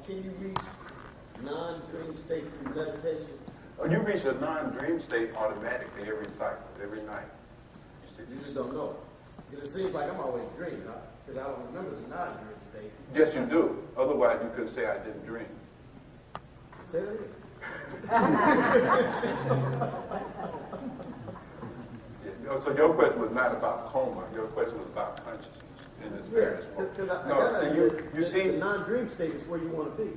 S12: can you reach non-dream state through meditation?
S2: You reach a non-dream state automatically every cycle, every night.
S12: You just don't know. Because it seems like I'm always dreaming, because I don't remember the non-dream state.
S2: Yes, you do. Otherwise, you couldn't say I didn't dream.
S12: Say that again.
S2: So your question was not about coma. Your question was about consciousness in its various forms. You see,
S12: the non-dream state is where you want to be.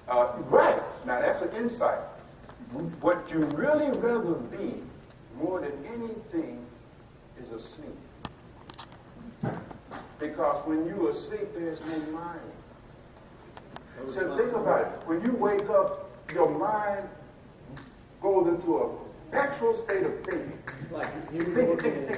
S2: Right. Now, that's an insight. What you really rather be, more than anything, is asleep. Because when you're asleep, there's no mind. So think about it. When you wake up, your mind goes into a perpetual state of thinking.
S12: Like,
S2: Thinking.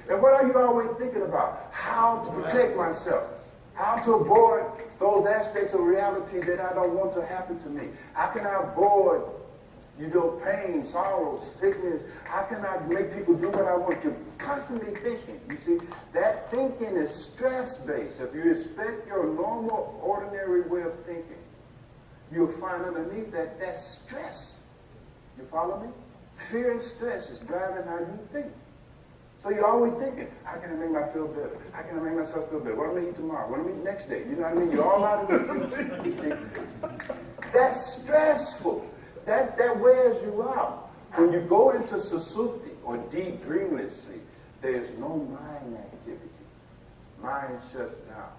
S2: And what are you always thinking about? How to protect myself. How to avoid those aspects of reality that I don't want to happen to me. How can I avoid pain, sorrow, sickness? How can I make people do what I want? You're constantly thinking. You see, that thinking is stress-based. If you respect your normal, ordinary way of thinking, you'll find underneath that's stress. You follow me? Fear and stress is driving how you think. So you're always thinking, how can I make myself feel better? How can I make myself feel better? What am I going to eat tomorrow? What am I going to eat next day? You know what I mean? You're all out of the That's stressful. That wears you out. When you go into susupti, or deep dreamless sleep, there's no mind activity. Mind shuts down.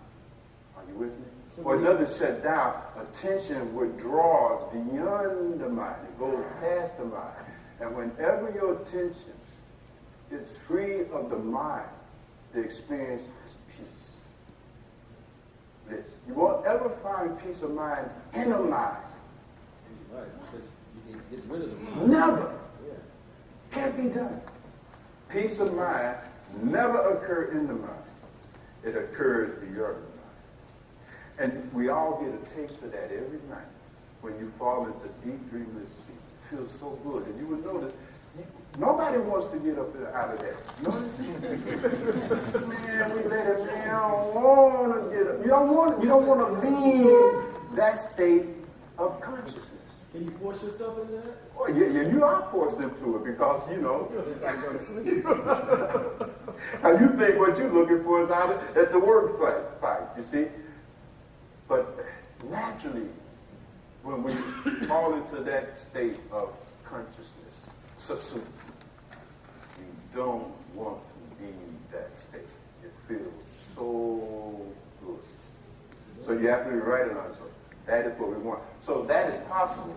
S2: Are you with me? Or it doesn't shut down. Attention withdraws beyond the mind. It goes past the mind. And whenever your attention it's free of the mind. The experience is peace. Bliss. You won't ever find peace of mind in a mind.
S12: Right. You can get rid of the mind.
S2: Never.
S12: Yeah.
S2: Can't be done. Peace of mind never occurs in the mind. It occurs beyond the mind. And we all get a taste of that every night when you fall into deep dreamless sleep. It feels so good. And you would notice, nobody wants to get up out of that. Notice? Man, we let it down. I don't want to get up. You don't want to leave that state of consciousness.
S12: Can you force yourself into that?
S2: Oh, yeah, you are forced into it because,
S12: You don't go to sleep.
S2: and you think what you're looking for is out at the work site, you see? But naturally, when we fall into that state of consciousness, susut, we don't want to leave that state. It feels so good. So you have to be right on it. So that is what we want. So that is possible.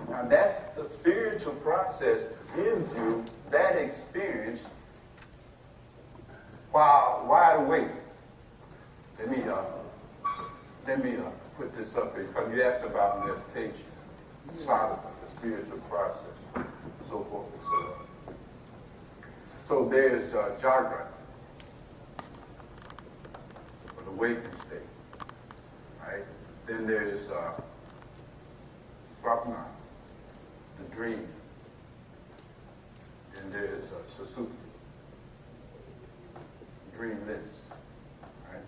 S2: Now that's the spiritual process gives you that experience while wide awake. Let me put this up here because you asked about meditation, sadhana, the spiritual process, so forth and so on. So there's Jagra, the waking state, right? Then there's Swapna, the dream. Then there's Susupti, dreamless, right?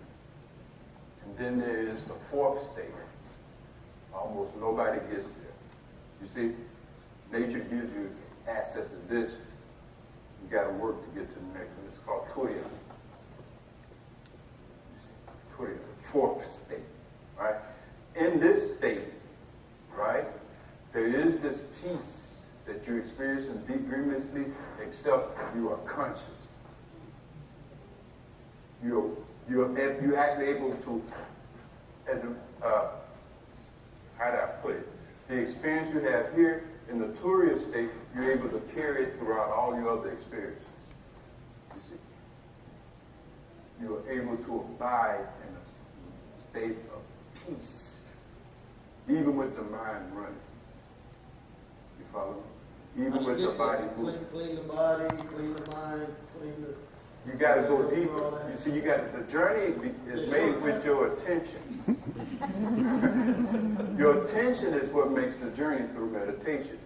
S2: And then there's the fourth state. Almost nobody gets there. You see, nature gives you access to this. You got to work to get to the next one. It's called Turiya. Turiya, the fourth state, right? In this state, right, there is this peace that you experience in deep dreamlessly, except you are conscious. You're actually able to, how do I put it? The experience you have here in the Turiya state, you're able to carry it throughout all your other experiences. You see, you are able to abide in a state of peace, even with the mind running. You follow me? Even with the body moving.
S12: Clean the body, clean the mind, clean the...
S2: You got to go deeper. You see, the journey is made with your attention. Your attention is what makes the journey through meditation.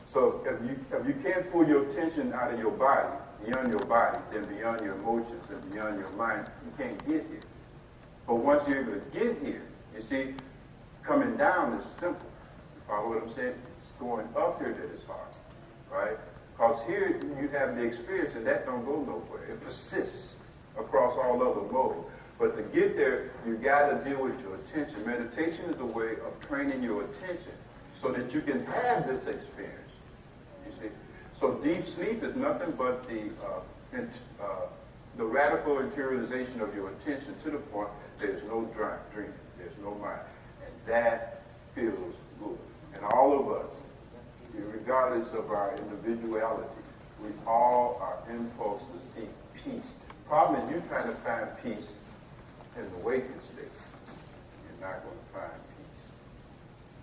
S2: So if you can't pull your attention out of your body, beyond your body, then beyond your emotions and beyond your mind, you can't get here. But once you're able to get here, you see, coming down is simple. You follow what I'm saying? It's going up here that is hard, right? Because here you have the experience and that don't go nowhere. It persists across all other modes. But to get there, you got to deal with your attention. Meditation is a way of training your attention so that you can have this experience. You see? So deep sleep is nothing but the radical interiorization of your attention to the point there's no dreaming, there's no mind. And that feels good. And all of us, regardless of our individuality, we all are impulsed to seek peace. Problem is, you're trying to find peace in the waking state. You're not going to find peace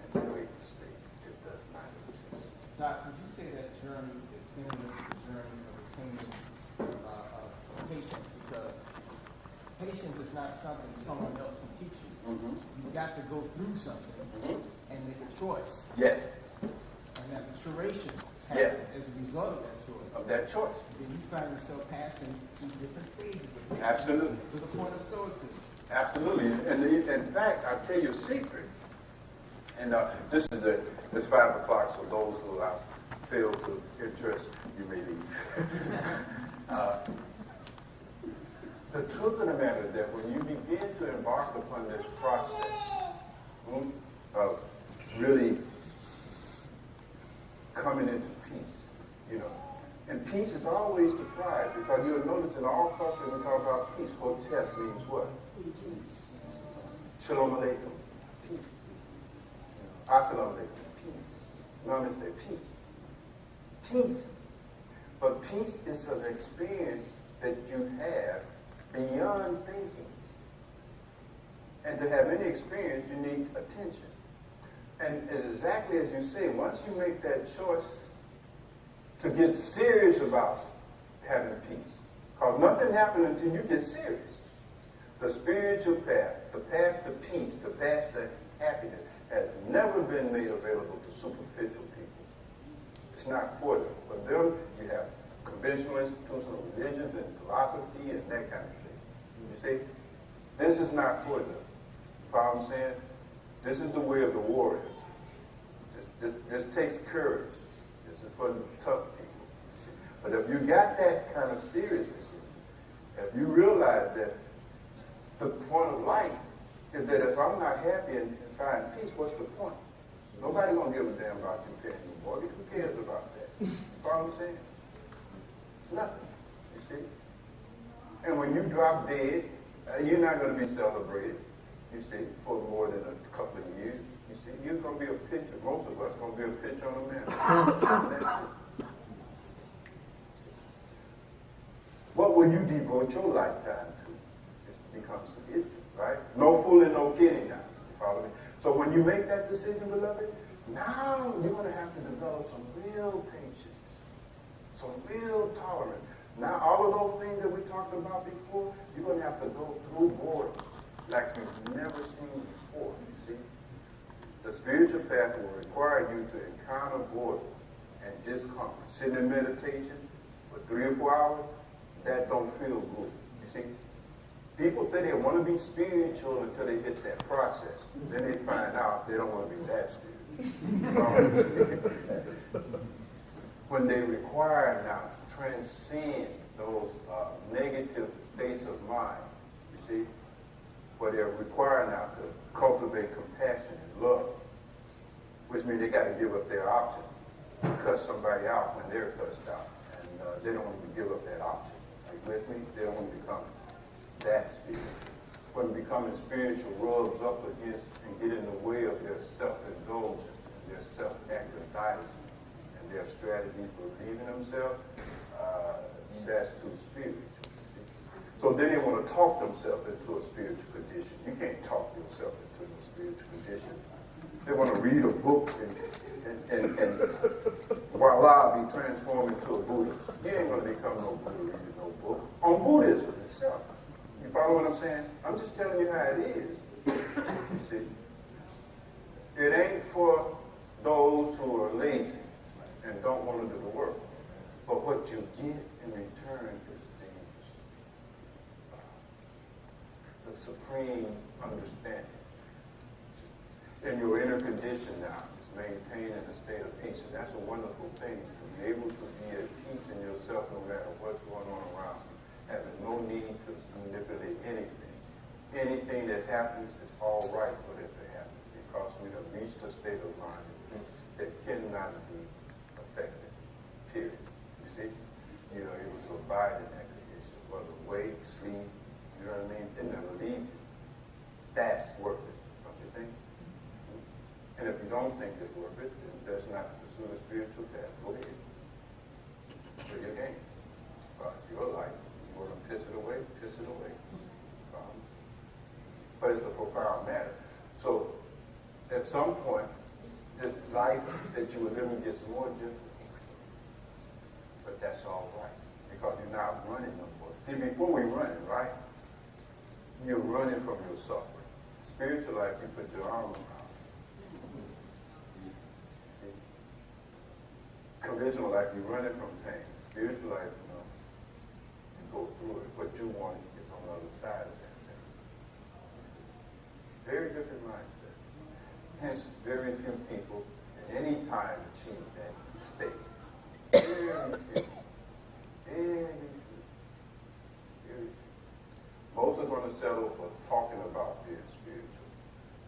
S2: in the waking state. It does not exist.
S14: Doc, would you say that journey is similar to the journey of attaining patience? Because patience is not something someone else can teach you.
S2: Mm-hmm.
S14: You've got to go through something and make a choice.
S2: Yes.
S14: And that maturation happens as a result of that choice.
S2: Of that choice.
S14: Then you find yourself passing through different stages of life.
S2: Absolutely.
S14: To the point of stoicism.
S2: Absolutely. And in fact, I'll tell you a secret. And this is it's 5 o'clock, so those who I fail to interest, you may leave. The truth of the matter is that when you begin to embark upon this process of really coming into peace, and peace is always the prize, because you'll notice in all cultures we talk about peace. Hotep means what? Peace. Shalom Aleichem. Peace. Assalamu Alaikum. Peace. Namaste. Peace. Peace. But peace is an experience that you have beyond thinking. And to have any experience, you need attention. And exactly as you say, once you make that choice to get serious about having peace, because nothing happens until you get serious. The spiritual path, the path to peace, the path to happiness, has never been made available to superficial people. It's not for them. For them, you have conventional institutional religions and philosophy and that kind of thing. You see? This is not for them. You follow what I'm saying? This is the way of the warrior. This takes courage. This is for the tough people. But if you got that kind of seriousness, if you realize that the point of life is that if I'm not happy and find peace, what's the point? Nobody's going to give a damn about you paying your mortgage. Who cares about that? You follow what I'm saying? Nothing. You see? And when you drop dead, you're not going to be celebrated, you see, for more than a couple of years. You see, you're going to be a picture. Most of us going to be a picture on a man. What will you devote your lifetime to? It becomes the issue, right? No fooling, no kidding now. You follow me? So when you make that decision, beloved, now you're going to have to develop some real patience, some real tolerance. Now, all of those things that we talked about before, you're going to have to go through boredom like you've never seen before, you see? The spiritual path will require you to encounter boredom and discomfort. Sitting in meditation for 3 or 4 hours, that don't feel good, you see? People say they want to be spiritual until they hit that process. Then they find out they don't want to be that spiritual. When they require now to transcend those negative states of mind, you see, where they're required now to cultivate compassion and love, which means they got to give up their option to cuss somebody out when they're cussed out, and they don't want to give up that option. Are you with me? They don't want to become that spiritual. When becoming spiritual rubs up against and get in the way of their self-indulgence and their self-aggrandizement and their strategies for relieving themselves, that's too spiritual. So then they want to talk themselves into a spiritual condition. You can't talk yourself into a spiritual condition. They want to read a book and voila, be transformed into a Buddha. You ain't going to become no Buddha reading no book on Buddhism itself. You follow what I'm saying? I'm just telling you how it is. You see? It ain't for those who are lazy and don't want to do the work. But what you get in return is the supreme understanding. And your inner condition now is maintained in a state of peace. And that's a wonderful thing, to be able to be at peace in yourself no matter what's going on around you, having no need to manipulate anything. Anything that happens is all right for it to happen, because we have reached a state of mind and peace that cannot be affected, period. You see? You know, it was to abide in that condition, whether wake, sleep, you know what I mean? It never leaves you. That's worth it, don't you think? And if you don't think it's worth it, then that's not to pursue the spiritual path. Go ahead. Do your game. It's your life. You want to piss it away, piss it away. But it's a profound matter. So at some point, this life that you are living gets more difficult. But that's all right, because you're not running no more. See, before we run, right? You're running from your suffering. Spiritual life, you put your arm around. See? Conventional life, you're running from pain. Spiritual life, you know, you go through it. What you want is on the other side of that pain. Very different mindset. Hence, very few people at any time achieve that state. Very few. Very few. Very few. Most are going to settle for talking about being spiritual,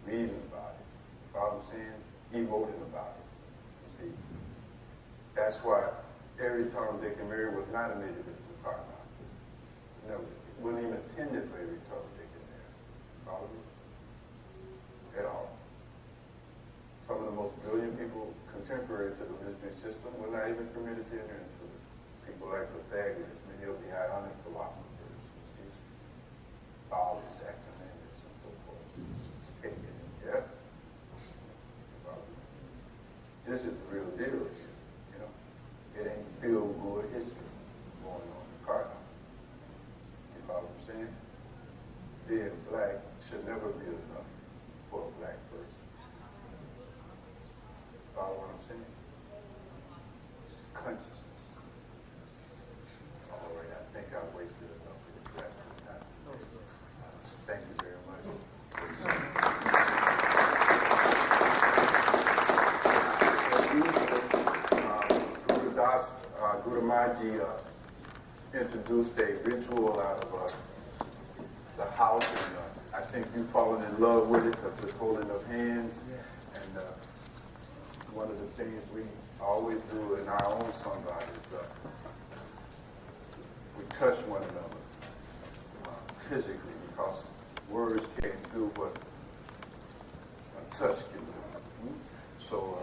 S2: reading about it, you follow what I'm saying? Emoting about it. You see? That's why every Tom, Dick, and Mary was not admitted into the partner. No, it wasn't even intended for every Tom, Dick, and Mary. Follow me? At all. Some of the most brilliant people contemporary to the mystery system were not even permitted to enter into it. People people like Pythagoras, many of the Ionic philosophers, Thales, Axiomanus, and so forth. Yeah? This is the real deal here, you know. It ain't feel-good history going on in Cardinal. You follow what I'm saying? Being black should never be enough for a black person. You follow what I'm saying? It's consciousness. All right, I think I wasted enough of the rest of the time. No, sir. Thank you very much. Guru Maji introduced a ritual out of the house, and I think you've fallen in love with it, of just holding of hands. And one of the things we always do in our own Sangha is we touch one another physically, because words can't do what a touch can do. So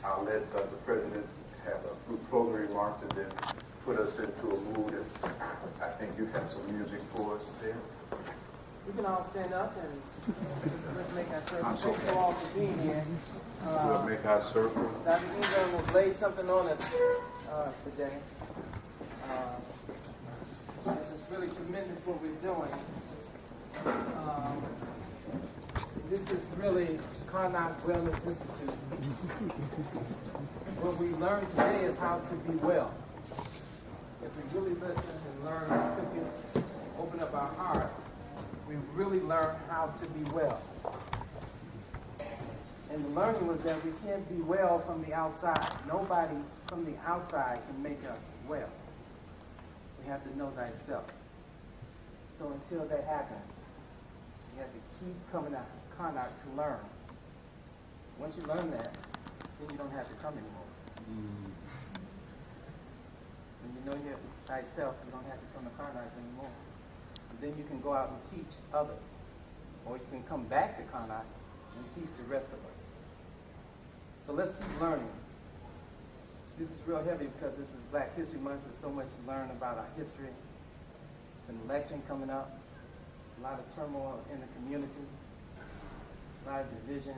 S2: I'll let the President have a few closing remarks and then put us into a mood. And I think you have some music for us there.
S11: We can all stand up and let's make our circle. Thank you all for being here.
S2: We'll make our circle.
S11: Dr. Ingram has laid something on us today. This is really tremendous what we're doing. This is really Karnak Wellness Institute. What we learned today is how to be well. If we really listen and learn to open up our hearts, we really learn how to be well. And the learning was that we can't be well from the outside. Nobody from the outside can make us well. We have to know thyself. So until that happens, you have to keep coming out Karnak to learn. Once you learn that, then you don't have to come anymore. When you know you have thyself, you don't have to come to Karnak anymore. And then you can go out and teach others. Or you can come back to Karnak and teach the rest of us. So let's keep learning. This is real heavy because this is Black History Month. There's so much to learn about our history. It's an election coming up. A lot of turmoil in the community. A lot of division.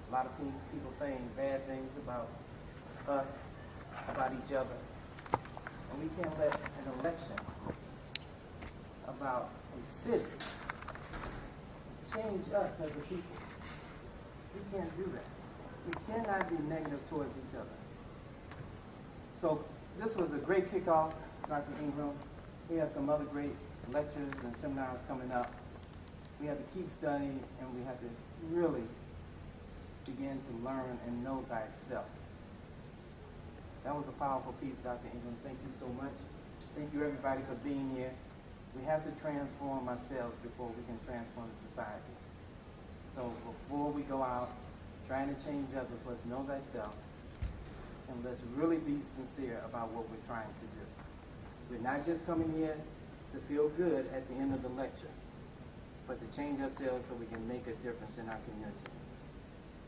S11: A lot of people saying bad things about us, about each other. And we can't let an election about a city change us as a people. We can't do that. We cannot be negative towards each other. So this was a great kickoff, Dr. Ingram. We have some other great lectures and seminars coming up. We have to keep studying, and we have to really begin to learn and know thyself. That was a powerful piece, Dr. Ingram. Thank you so much. Thank you, everybody, for being here. We have to transform ourselves before we can transform the society. So before we go out trying to change others, let's know thyself, and let's really be sincere about what we're trying to do. We're not just coming here to feel good at the end of the lecture, but to change ourselves so we can make a difference in our community.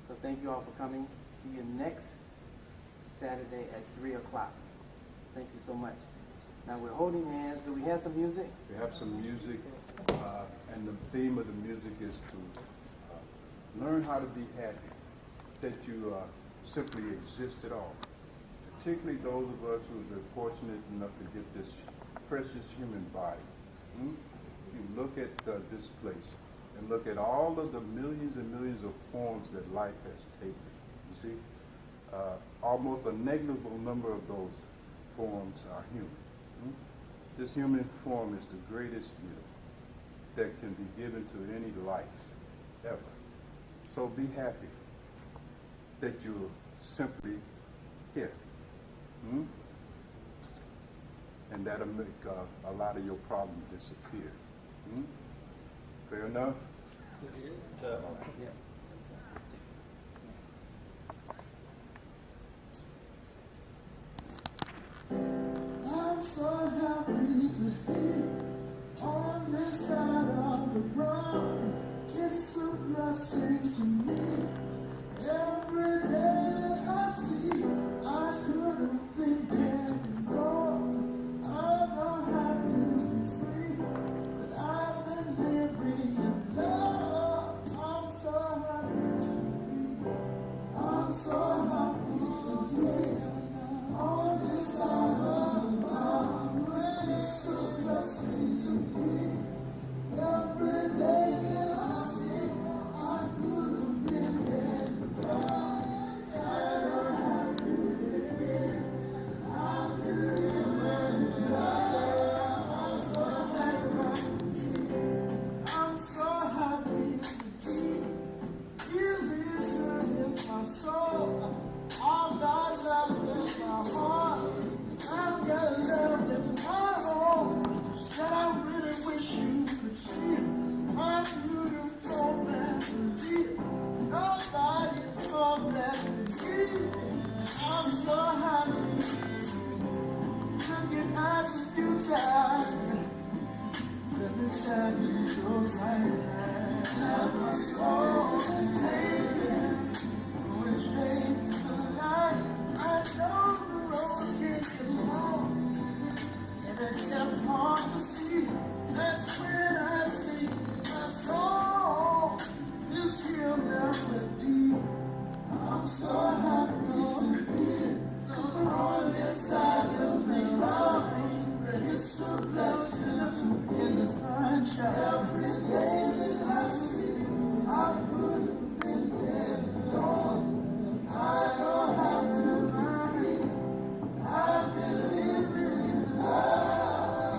S11: So thank you all for coming. See you next Saturday at 3 o'clock. Thank you so much. Now we're holding hands. Do we have some music?
S2: We have some music, and the theme of the music is to learn how to be happy, that you simply exist at all. Particularly those of us who have been fortunate enough to get this precious human body. You look at this place and look at all of the millions and millions of forms that life has taken. You see, almost a negligible number of those forms are human. This human form is the greatest gift that can be given to any life ever. So be happy that you're simply here. And that'll make a lot of your problems disappear. Fair enough?
S15: I'm so happy to be on this side of the ground. It's a blessing to me. Every day that I see, I could have been dead and gone. so silent. And my soul is taken, going straight to the light. I know the road gets long, and it gets hard to see. That's when I sing my song, this here melody. I'm so happy to be on this side of the ground. It's a blessing to be in the sunshine. Every day that I see, I would have been dead and gone. I don't have to be free. I've been living in love.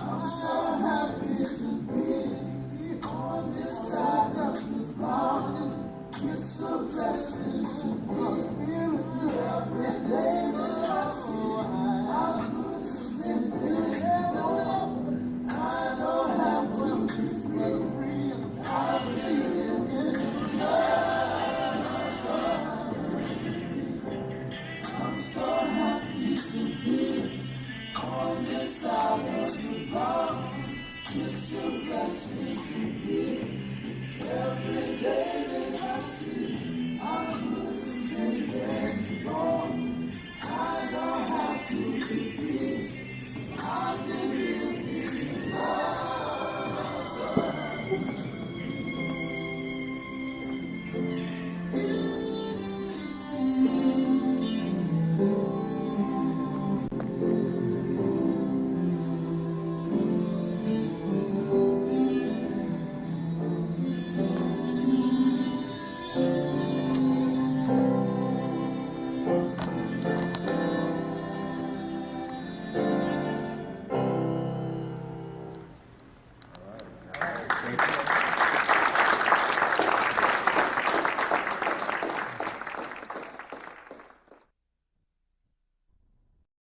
S15: I'm so happy to be on this side of the ground. It's a blessing to be every day that I see. I would have been dead and gone. I don't have to be free. I've been living in love. I'm so happy to be on this side of the ground. It's a blessing to be every day that I see. I would